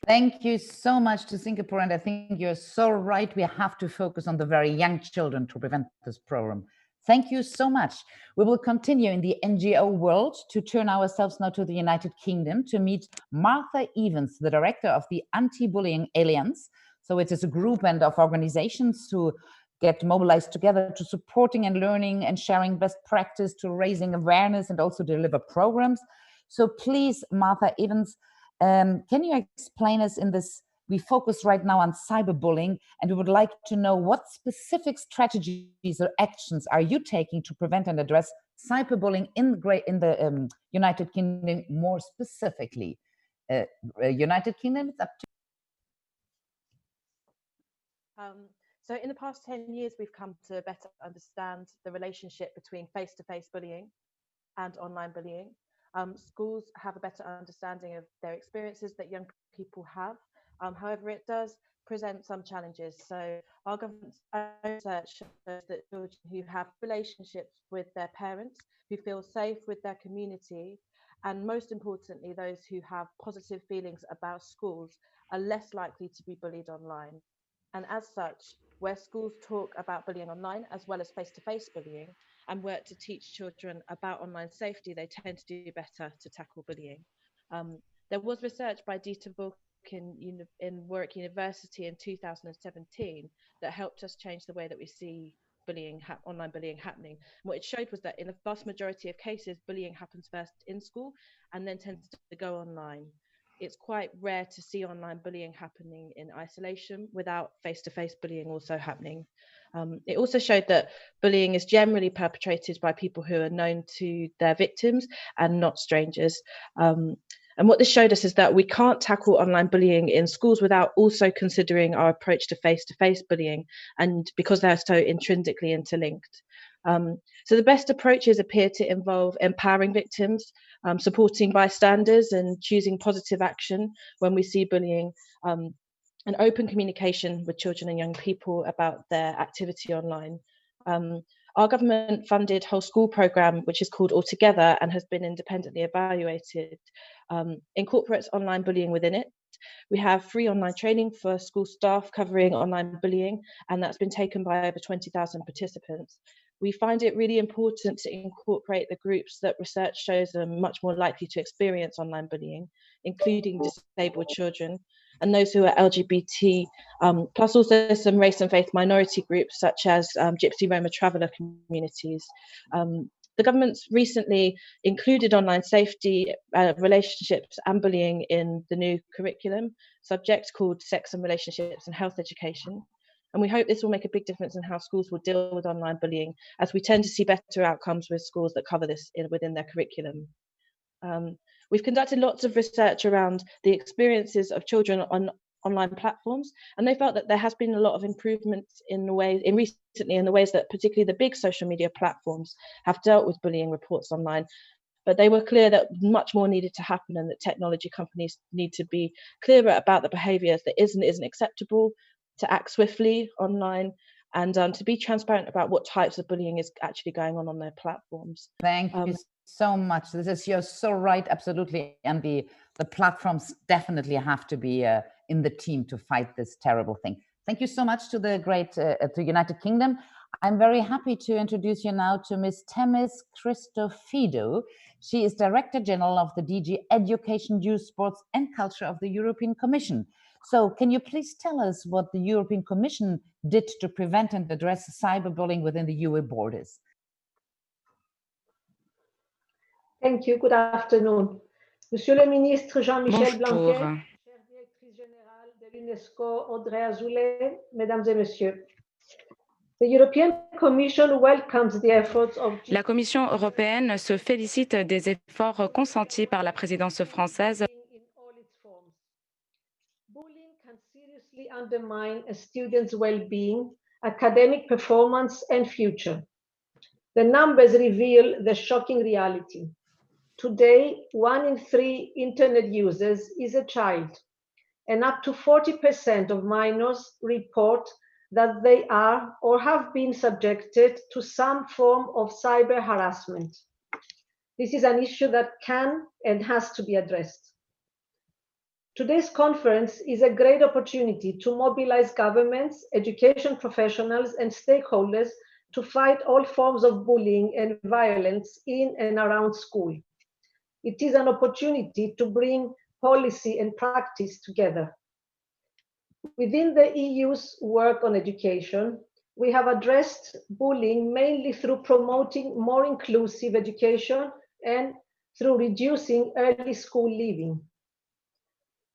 Thank you so much to Singapore, and I think you're so right. We have to focus on the very young children to prevent this problem. Thank you so much. We will continue in the NGO world to turn ourselves now to the United Kingdom to meet Martha Evans, the director of the Anti-Bullying Alliance. So it is a group and of organizations who get mobilized together to supporting and learning and sharing best practice, to raising awareness and also deliver programs. So please, Martha Evans, can you explain us in this? We focus right now on cyberbullying, and we would like to know what specific strategies or actions are you taking to prevent and address cyberbullying in the United Kingdom more specifically. United Kingdom, it's up to you. So in the past 10 years, we've come to better understand the relationship between face-to-face bullying and online bullying. Schools have a better understanding of their experiences that young people have. However, it does present some challenges. So our government's research shows that children who have relationships with their parents, who feel safe with their community, and most importantly, those who have positive feelings about schools are less likely to be bullied online. And as such, where schools talk about bullying online as well as face-to-face bullying and work to teach children about online safety, they tend to do better to tackle bullying. There was research by Dieter Book in Warwick University in 2017 that helped us change the way that we see bullying, online bullying happening. And what it showed was that in a vast majority of cases, bullying happens first in school and then tends to go online. It's quite rare to see online bullying happening in isolation without face-to-face bullying also happening. It also showed that bullying is generally perpetrated by people who are known to their victims and not strangers. And what this showed us is that we can't tackle online bullying in schools without also considering our approach to face-to-face bullying, and because they're so intrinsically interlinked. So the best approaches appear to involve empowering victims, supporting bystanders, and choosing positive action when we see bullying, and open communication with children and young people about their activity online. Our government funded whole school programme, which is called All Together and has been independently evaluated, incorporates online bullying within it. We have free online training for school staff covering online bullying, and that's been taken by over 20,000 participants. We find it really important to incorporate the groups that research shows are much more likely to experience online bullying, including disabled children and those who are LGBT, plus also some race and faith minority groups such as Gypsy Roma traveller communities. The government's recently included online safety, relationships and bullying in the new curriculum subject called Sex and Relationships and Health Education. And we hope this will make a big difference in how schools will deal with online bullying, as we tend to see better outcomes with schools that cover this within their curriculum. We've conducted lots of research around the experiences of children on online platforms, and they felt that there has been a lot of improvements recently in the ways that particularly the big social media platforms have dealt with bullying reports online. But they were clear that much more needed to happen, and that technology companies need to be clearer about the behaviours that is and isn't acceptable, to act swiftly online, and to be transparent about what types of bullying is actually going on their platforms. Thank you so much. You're so right, absolutely. And the platforms definitely have to be in the team to fight this terrible thing. Thank you so much to the great to United Kingdom. I'm very happy to introduce you now to Ms. Themis Christofidou. She is Director General of the DG Education, Youth, Sports and Culture of the European Commission. So can you please tell us what the European Commission did to prevent and address cyberbullying within the EU borders? Thank you. Good afternoon. Monsieur le ministre Jean-Michel Blanquet, chère directrice générale de l'UNESCO Audrey Azoulay, mesdames et messieurs. The European Commission welcomes the efforts of... La Commission européenne se félicite des efforts consentis par la présidence française. Bullying can seriously undermine a student's well-being, academic performance, and future. The numbers reveal the shocking reality. Today, 1 in 3 internet users is a child, and up to 40% of minors report that they are or have been subjected to some form of cyber harassment. This is an issue that can and has to be addressed. Today's conference is a great opportunity to mobilize governments, education professionals, and stakeholders to fight all forms of bullying and violence in and around school. It is an opportunity to bring policy and practice together. Within the EU's work on education, we have addressed bullying mainly through promoting more inclusive education and through reducing early school leaving.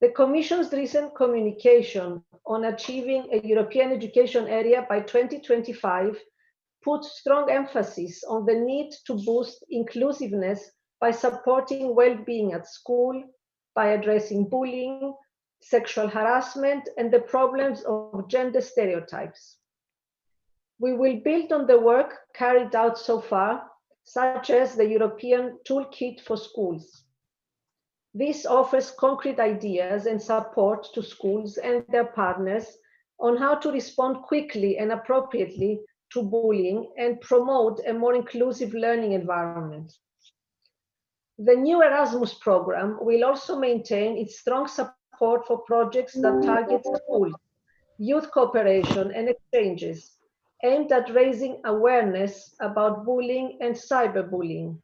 The Commission's recent communication on achieving a European education area by 2025 put strong emphasis on the need to boost inclusiveness by supporting well-being at school, by addressing bullying, sexual harassment, and the problems of gender stereotypes. We will build on the work carried out so far, such as the European Toolkit for Schools. This offers concrete ideas and support to schools and their partners on how to respond quickly and appropriately to bullying and promote a more inclusive learning environment. The new Erasmus program will also maintain its strong support for projects that target schools, youth cooperation and exchanges, aimed at raising awareness about bullying and cyberbullying.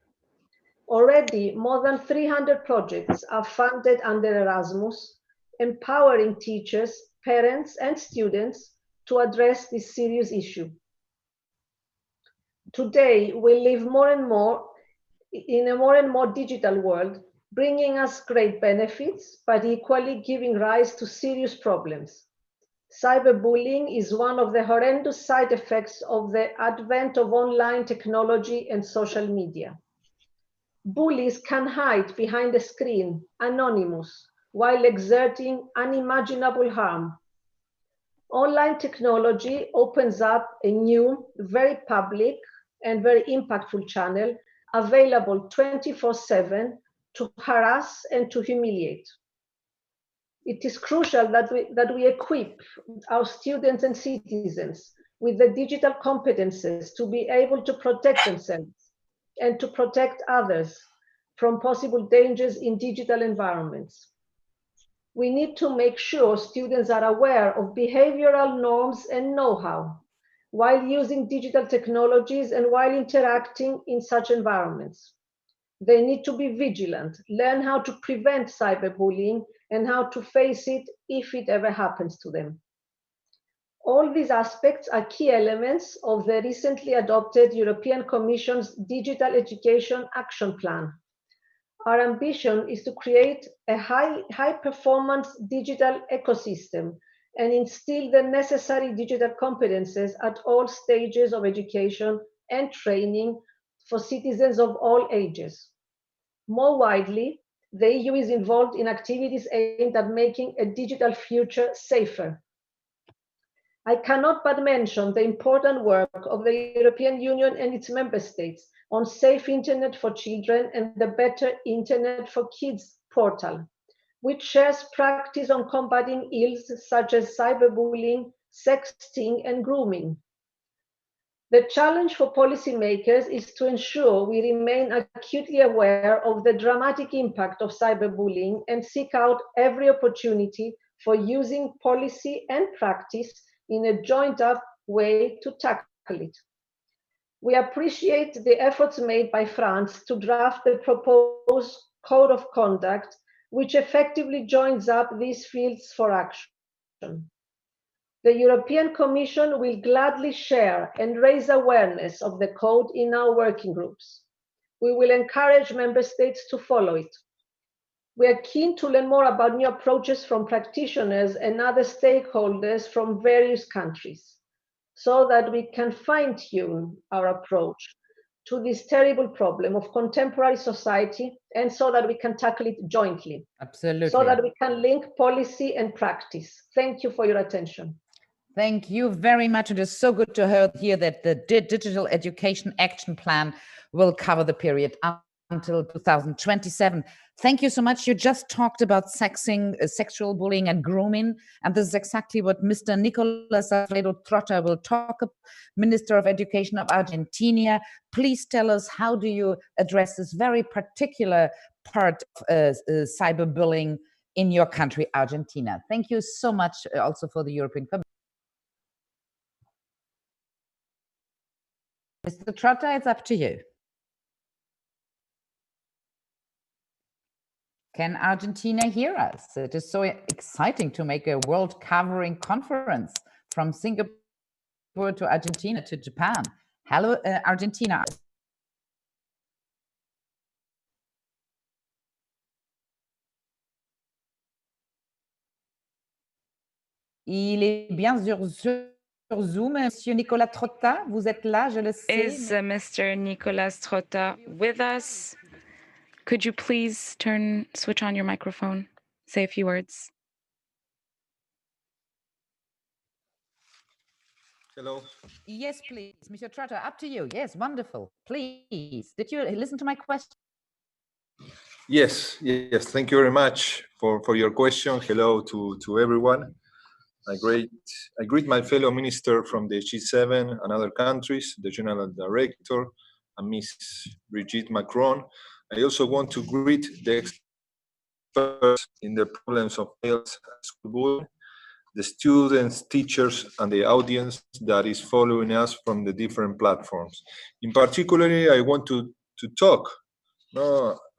Already, more than 300 projects are funded under Erasmus, empowering teachers, parents, and students to address this serious issue. Today, we live in a more and more digital world, bringing us great benefits, but equally giving rise to serious problems. Cyberbullying is one of the horrendous side effects of the advent of online technology and social media. Bullies can hide behind a screen, anonymous, while exerting unimaginable harm. Online technology opens up a new, very public and very impactful channel available 24/7 to harass and to humiliate. It is crucial that we equip our students and citizens with the digital competences to be able to protect themselves and to protect others from possible dangers in digital environments. We need to make sure students are aware of behavioral norms and know-how while using digital technologies and while interacting in such environments. They need to be vigilant, learn how to prevent cyberbullying and how to face it if it ever happens to them. All these aspects are key elements of the recently adopted European Commission's Digital Education Action Plan. Our ambition is to create a high-performance digital ecosystem and instill the necessary digital competences at all stages of education and training for citizens of all ages. More widely, the EU is involved in activities aimed at making a digital future safer. I cannot but mention the important work of the European Union and its member states on Safe Internet for Children and the Better Internet for Kids portal, which shares practice on combating ills such as cyberbullying, sexting, and grooming. The challenge for policymakers is to ensure we remain acutely aware of the dramatic impact of cyberbullying and seek out every opportunity for using policy and practice in a joined-up way to tackle it. We appreciate the efforts made by France to draft the proposed Code of Conduct, which effectively joins up these fields for action. The European Commission will gladly share and raise awareness of the code in our working groups. We will encourage member states to follow it. We are keen to learn more about new approaches from practitioners and other stakeholders from various countries, so that we can fine-tune our approach to this terrible problem of contemporary society and so that we can tackle it jointly. Absolutely. So that we can link policy and practice. Thank you for your attention. Thank you very much. It is so good to hear that the Digital Education Action Plan will cover the period until 2027. Thank you so much. You just talked about sexing, sexual bullying and grooming, and this is exactly what Mr. Nicolas Alfredo Trotta will talk about, Minister of Education of Argentina. Please tell us, how do you address this very particular part of cyberbullying in your country, Argentina? Thank you so much also for the European Commission. Mr. Trotta, it's up to you. Can Argentina hear us? It is so exciting to make a world-covering conference from Singapore to Argentina to Japan. Hello, Argentina. Il est bien sur Zoom, Monsieur Nicolas Trotta, vous êtes là, je le sais. Is Mr. Nicolas Trotta with us? Could you please switch on your microphone, say a few words? Hello. Yes, please, Mr. Trotta, up to you. Yes, wonderful. Please, did you listen to my question? Yes. Thank you very much for your question. Hello to everyone. I greet my fellow minister from the G7 and other countries, the General Director, and Ms. Brigitte Macron. I also want to greet the experts in the problems of health and school bullying, the students, teachers, and the audience that is following us from the different platforms. In particular, I want to talk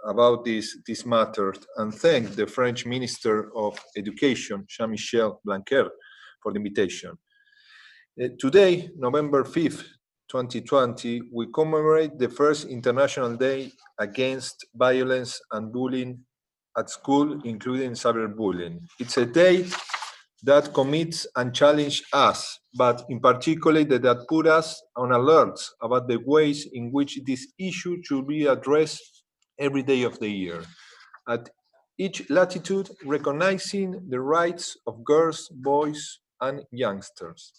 about this matter and thank the French Minister of Education, Jean-Michel Blanquer, for the invitation. Today, November 5th, 2020, we commemorate the first International Day Against Violence and Bullying at School, including cyberbullying. It's a day that commits and challenges us, but in particular that put us on alerts about the ways in which this issue should be addressed every day of the year. At each latitude, recognizing the rights of girls, boys, and youngsters.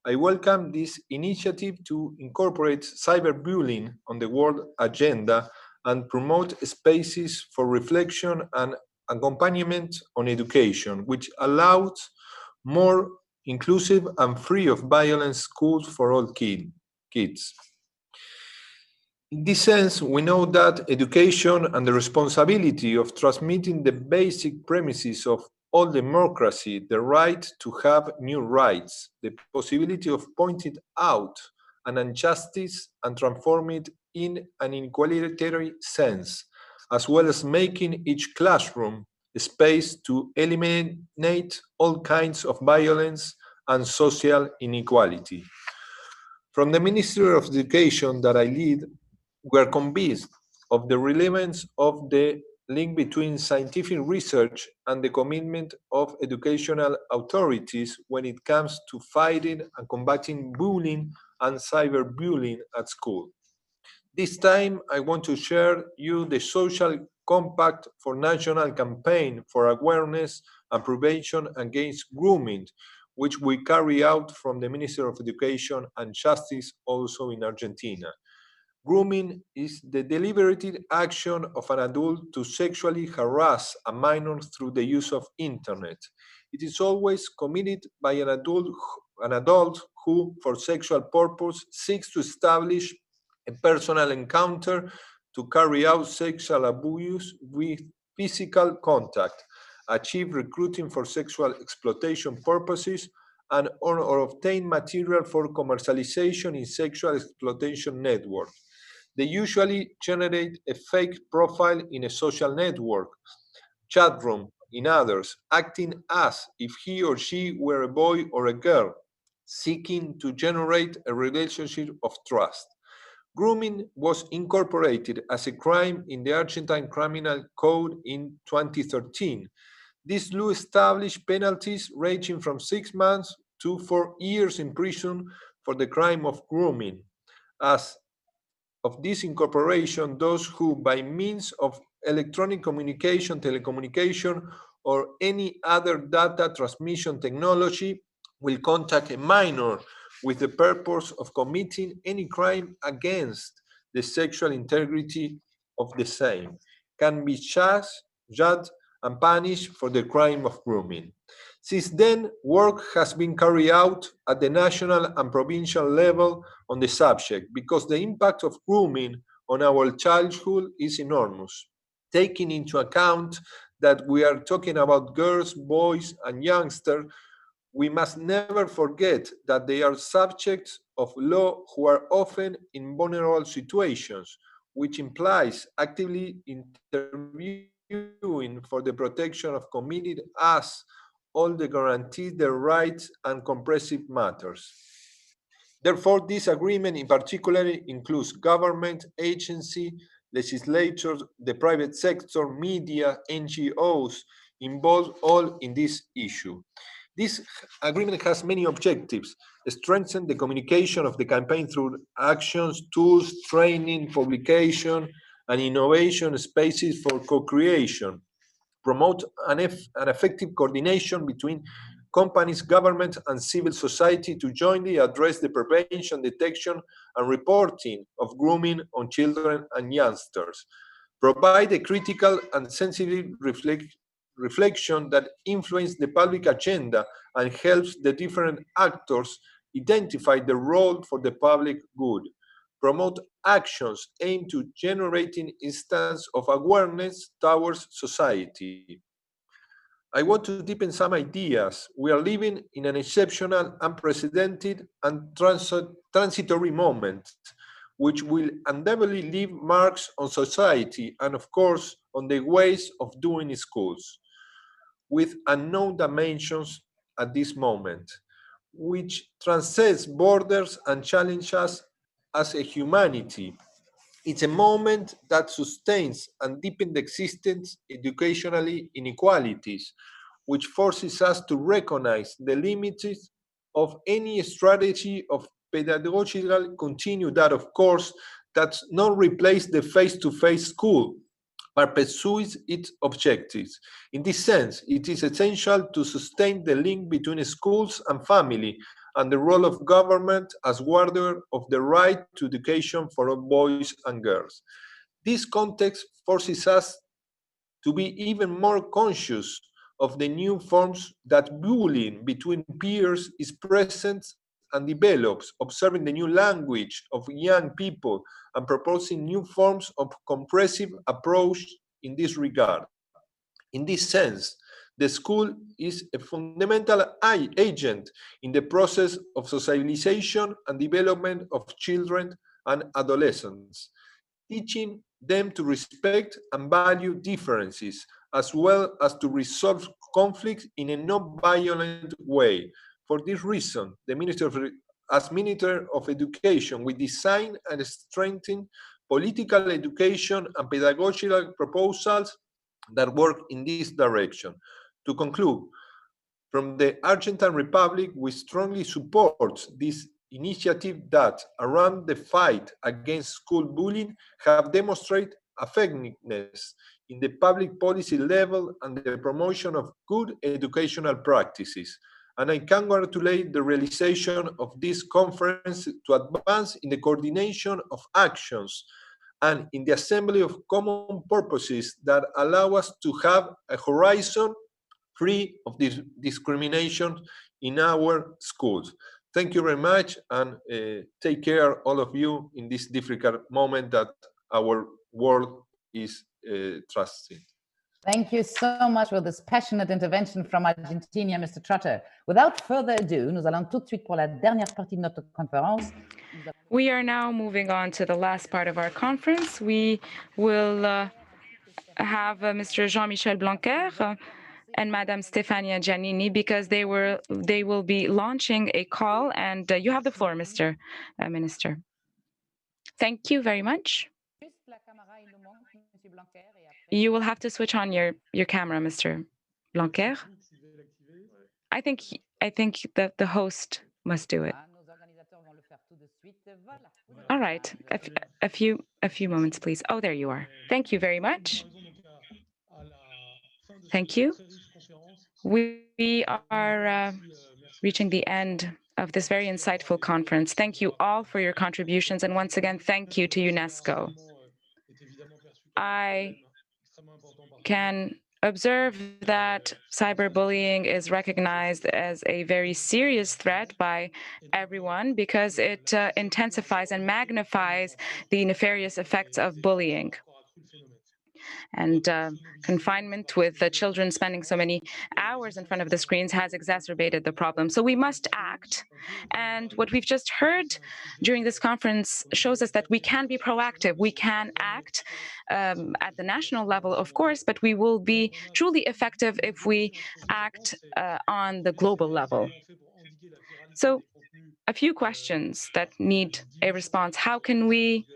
I welcome this initiative to incorporate cyberbullying on the world agenda and promote spaces for reflection and accompaniment on education, which allows more inclusive and free of violence schools for all kids. In this sense, we know that education and the responsibility of transmitting the basic premises of all democracy, the right to have new rights, the possibility of pointing out an injustice and transform it in an equalitarian sense, as well as making each classroom a space to eliminate all kinds of violence and social inequality. From the Ministry of Education that I lead, we are convinced of the relevance of the link between scientific research and the commitment of educational authorities when it comes to fighting and combating bullying and cyberbullying at school. This time, I want to share you the Social Compact for National Campaign for Awareness and Prevention Against Grooming, which we carry out from the Ministry of Education and Justice also in Argentina. Grooming is the deliberate action of an adult to sexually harass a minor through the use of internet. It is always committed by an adult who, for sexual purpose, seeks to establish a personal encounter to carry out sexual abuse with physical contact, achieve recruiting for sexual exploitation purposes, and or obtain material for commercialization in sexual exploitation networks. They usually generate a fake profile in a social network, chat room, in others, acting as if he or she were a boy or a girl, seeking to generate a relationship of trust. Grooming was incorporated as a crime in the Argentine Criminal Code in 2013. This law established penalties ranging from 6 months to 4 years in prison for the crime of grooming. As of this incorporation, those who, by means of electronic communication, telecommunication, or any other data transmission technology, will contact a minor with the purpose of committing any crime against the sexual integrity of the same, can be charged, judged, and punished for the crime of grooming. Since then, work has been carried out at the national and provincial level on the subject because the impact of grooming on our childhood is enormous, taking into account that we are talking about girls, boys, and youngsters. We must never forget that they are subjects of law who are often in vulnerable situations, which implies actively interviewing for the protection of committed as all the guarantees their rights and comprehensive matters. Therefore, this agreement in particular includes government, agency, legislatures, the private sector, media, NGOs, involved all in this issue. This agreement has many objectives: strengthen the communication of the campaign through actions, tools, training, publication, and innovation spaces for co-creation, promote an effective coordination between companies, government, and civil society to jointly address the prevention, detection, and reporting of grooming on children and youngsters, provide a critical and sensitive reflection that influences the public agenda and helps the different actors identify the role for the public good, promote actions aimed to generating instance of awareness towards society. I want to deepen some ideas. We are living in an exceptional, unprecedented, and transitory moment, which will undoubtedly leave marks on society and, of course, on the ways of doing schools, with unknown dimensions at this moment, which transcends borders and challenges us as a humanity. It's a moment that sustains and deepens the existence educationally inequalities, which forces us to recognize the limits of any strategy of pedagogical continue that, of course, does not replace the face-to-face school, but pursues its objectives. In this sense, it is essential to sustain the link between schools and family and the role of government as guardian of the right to education for all boys and girls. This context forces us to be even more conscious of the new forms that bullying between peers is present and develops, observing the new language of young people and proposing new forms of comprehensive approach in this regard. In this sense, the school is a fundamental agent in the process of socialization and development of children and adolescents, teaching them to respect and value differences, as well as to resolve conflicts in a non-violent way. For this reason, as Minister of Education, we design and strengthen political education and pedagogical proposals that work in this direction. To conclude, from the Argentine Republic, we strongly support this initiative that, around the fight against school bullying, have demonstrated effectiveness in the public policy level and the promotion of good educational practices. And I congratulate the realization of this conference to advance in the coordination of actions and in the assembly of common purposes that allow us to have a horizon free of this discrimination in our schools. Thank you very much, and take care, all of you, in this difficult moment that our world is trusting. Thank you so much for this passionate intervention from Argentina, Mr. Trotter. Without further ado, nous allons tout de suite pour la dernière partie de notre conférence. We are now moving on to the last part of our conference. We will have Mr. Jean-Michel Blanquer and Madame Stefania Giannini, because they will be launching a call, and you have the floor, Mr. Minister. Thank you very much. You will have to switch on your camera, Mr. Blanquer. I think that the host must do it. All right, a few moments, please. Oh, there you are. Thank you very much. Thank you. We are reaching the end of this very insightful conference. Thank you all for your contributions, and once again, thank you to UNESCO. I can observe that cyberbullying is recognized as a very serious threat by everyone because it intensifies and magnifies the nefarious effects of bullying. And confinement with children spending so many hours in front of the screens has exacerbated the problem. So we must act. And what we've just heard during this conference shows us that we can be proactive. We can act at the national level, of course, but we will be truly effective if we act on the global level. So a few questions that need a response. How can we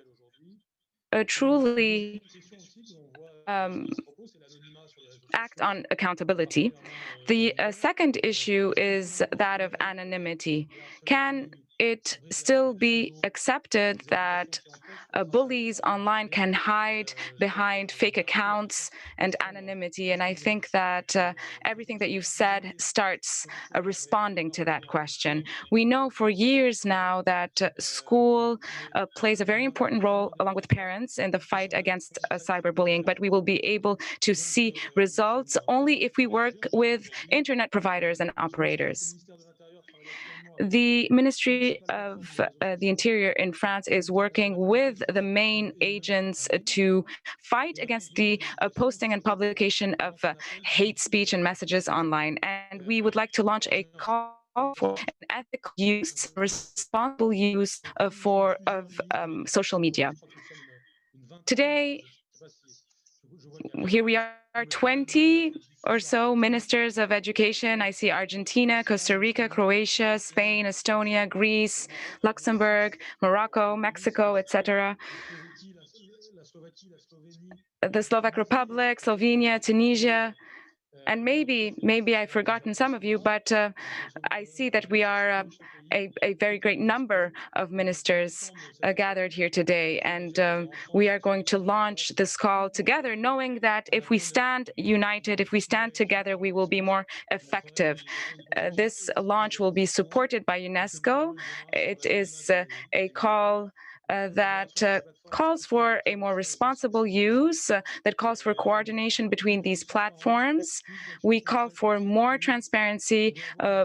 truly act on accountability? The second issue is that of anonymity. Can it still be accepted that bullies online can hide behind fake accounts and anonymity? And I think that everything that you've said starts responding to that question. We know for years now that school plays a very important role, along with parents, in the fight against cyberbullying, but we will be able to see results only if we work with internet providers and operators. The Ministry of the Interior in France is working with the main agents to fight against the posting and publication of hate speech and messages online. And we would like to launch a call for an ethical use, responsible use of social media. Today, here we are, 20 or so ministers of education. I see Argentina, Costa Rica, Croatia, Spain, Estonia, Greece, Luxembourg, Morocco, Mexico, etc. The Slovak Republic, Slovenia, Tunisia. And maybe I've forgotten some of you, but I see that we are a very great number of ministers gathered here today. And we are going to launch this call together, knowing that if we stand united, if we stand together, we will be more effective. This launch will be supported by UNESCO. It is a call that calls for a more responsible use, that calls for coordination between these platforms. We call for more transparency,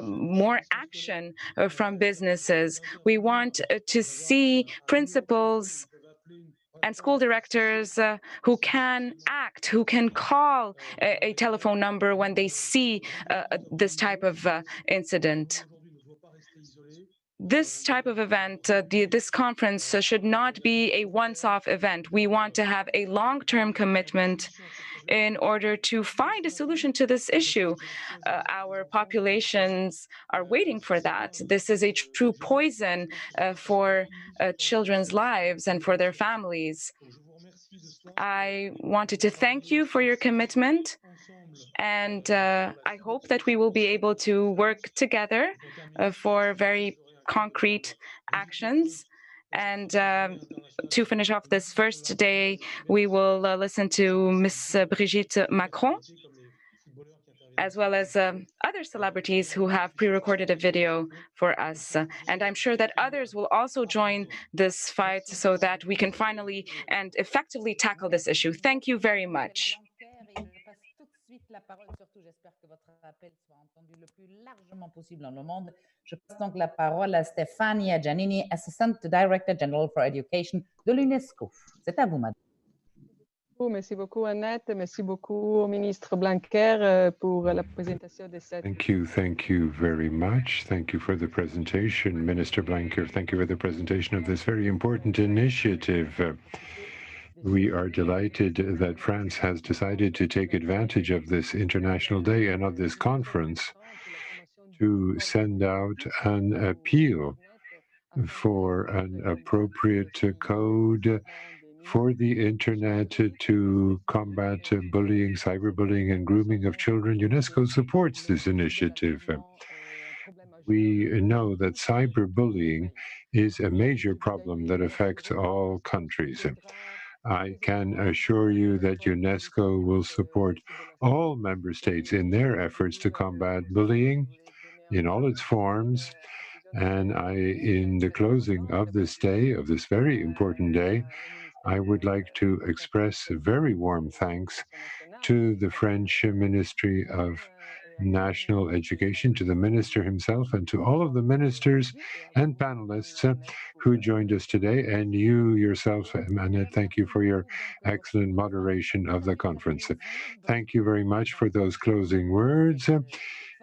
more action from businesses. We want to see principals and school directors who can act, who can call a telephone number when they see this type of incident. This type of event, this conference should not be a once-off event. We want to have a long-term commitment in order to find a solution to this issue. Our populations are waiting for that. This is a true poison for children's lives and for their families. I wanted to thank you for your commitment, and I hope that we will be able to work together for very concrete actions. And to finish off this first day, we will listen to Ms. Brigitte Macron, as well as other celebrities who have pre-recorded a video for us. And I'm sure that others will also join this fight so that we can finally and effectively tackle this issue. Thank you very much. Je passe donc la parole à Stefania Giannini, Assistant Director General for Education de l'UNESCO. C'est à vous, madame. Merci beaucoup, Annette. Merci beaucoup au ministre Blanquer pour la présentation de cette. Thank you very much. Thank you for the presentation, Minister Blanquer. Thank you for the presentation of this very important initiative. We are delighted that France has decided to take advantage of this International Day and of this conference to send out an appeal for an appropriate code for the internet to combat bullying, cyberbullying, and grooming of children. UNESCO supports this initiative. We know that cyberbullying is a major problem that affects all countries. I can assure you that UNESCO will support all member states in their efforts to combat bullying in all its forms. And in the closing of this day, of this very important day, I would like to express a very warm thanks to the French Ministry of National Education, to the minister himself, and to all of the ministers and panelists who joined us today. And you yourself, Annette, thank you for your excellent moderation of the conference. Thank you very much for those closing words.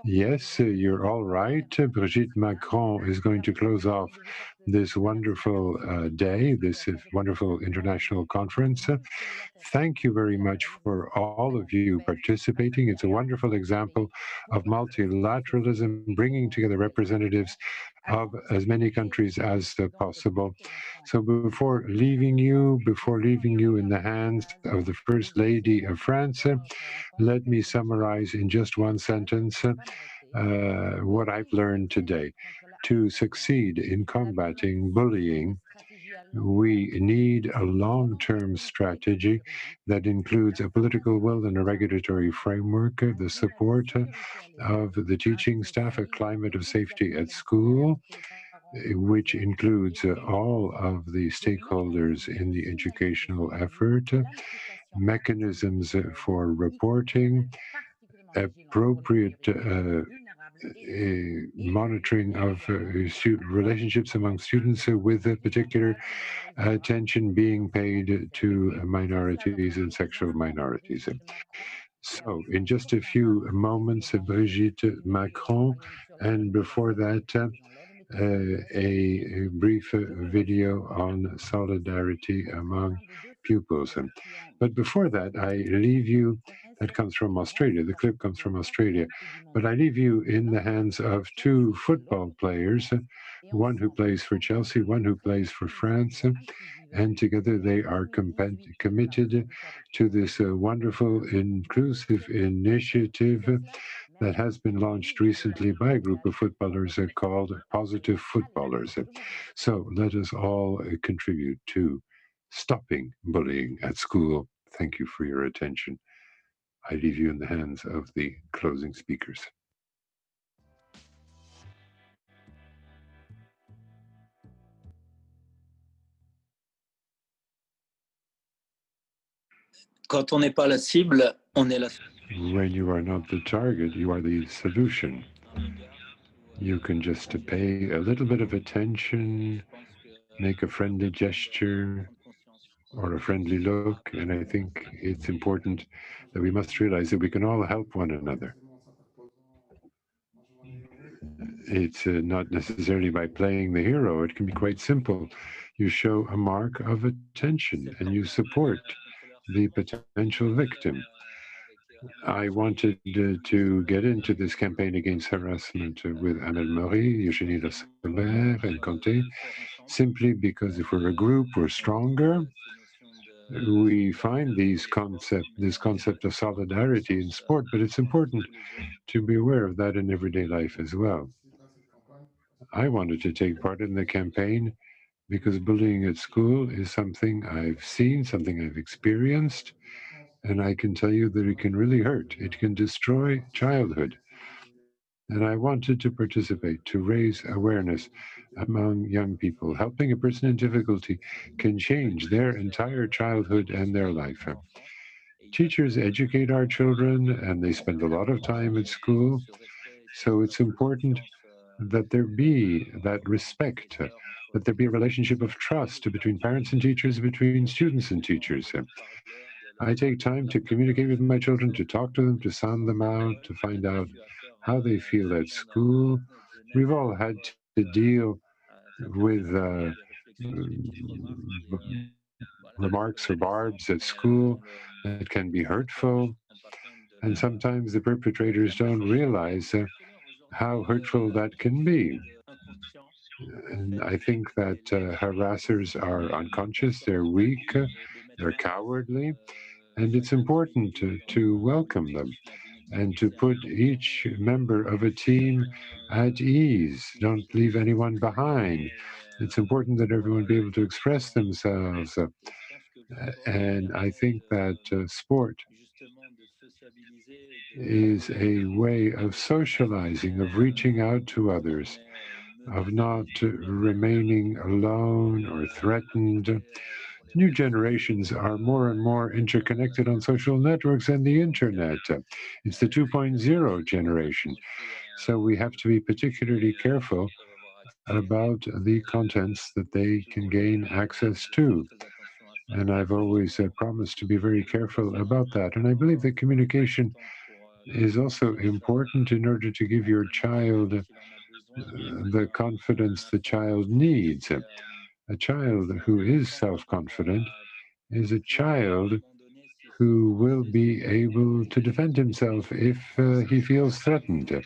Yes, you're all right. Brigitte Macron is going to close off this wonderful day, this wonderful international conference. Thank you very much for all of you participating. It's a wonderful example of multilateralism, bringing together representatives of as many countries as possible. So before leaving you in the hands of the First Lady of France, let me summarize in just one sentence what I've learned today. To succeed in combating bullying, we need a long-term strategy that includes a political will and a regulatory framework, the support of the teaching staff, a climate of safety at school, which includes all of the stakeholders in the educational effort, mechanisms for reporting, appropriate monitoring of relationships among students with a particular attention being paid to minorities and sexual minorities. So in just a few moments, Brigitte Macron, and before that, a brief video on solidarity among pupils. But before that, I leave you, that comes from Australia, the clip comes from Australia, but I leave you in the hands of two football players, one who plays for Chelsea, one who plays for France, and together they are committed to this wonderful, inclusive initiative that has been launched recently by a group of footballers called Positive Footballers. So let us all contribute to stopping bullying at school. Thank you for your attention. I leave you in the hands of the closing speakers. Quand on n'est pas la cible, on est la... When you are not the target, you are the solution. You can just pay a little bit of attention, make a friendly gesture or a friendly look, and I think it's important that we must realize that we can all help one another. It's not necessarily by playing the hero. It can be quite simple. You show a mark of attention and you support the potential victim. I wanted to get into this campaign against harassment with Amel Marie, Eugénie Lassoler, and Conté, simply because if we're a group, we're stronger. We find this concept of solidarity in sport, but it's important to be aware of that in everyday life as well. I wanted to take part in the campaign because bullying at school is something I've seen, something I've experienced, and I can tell you that it can really hurt. It can destroy childhood. And I wanted to participate, to raise awareness among young people. Helping a person in difficulty can change their entire childhood and their life. Teachers educate our children, and they spend a lot of time at school. So it's important that there be that respect, that there be a relationship of trust between parents and teachers, between students and teachers. I take time to communicate with my children, to talk to them, to sound them out, to find out how they feel at school. We've all had to deal with remarks or barbs at school that can be hurtful. And sometimes the perpetrators don't realize how hurtful that can be. And I think that harassers are unconscious, they're weak, they're cowardly, and it's important to welcome them and to put each member of a team at ease. Don't leave anyone behind. It's important that everyone be able to express themselves. And I think that sport is a way of socializing, of reaching out to others, of not remaining alone or threatened. New generations are more and more interconnected on social networks and the internet. It's the 2.0 generation. So we have to be particularly careful about the contents that they can gain access to. And I've always promised to be very careful about that. And I believe that communication is also important in order to give your child the confidence the child needs. A child who is self-confident is a child who will be able to defend himself if he feels threatened.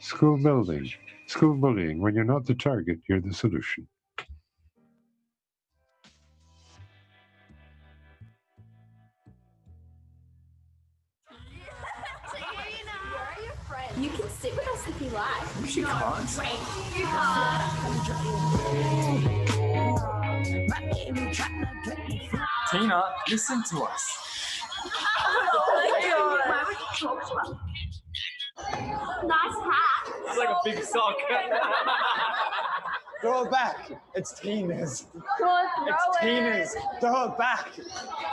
School bullying, when you're not the target, you're the solution. You can sit with us if you like. She can't. Tina, listen to us. Why would you talk to us? Nice hat. It's like a big sock. Throw it back. It's Tina's. It's Tina's. Throw it back.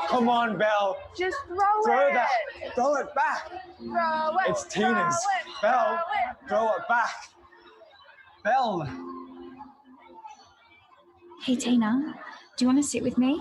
Come on, Belle. Just throw Throw it. that. Throw it back. Throw it. It's Tina's. Belle, throw it back. Belle. Hey, Tina, do you want to sit with me?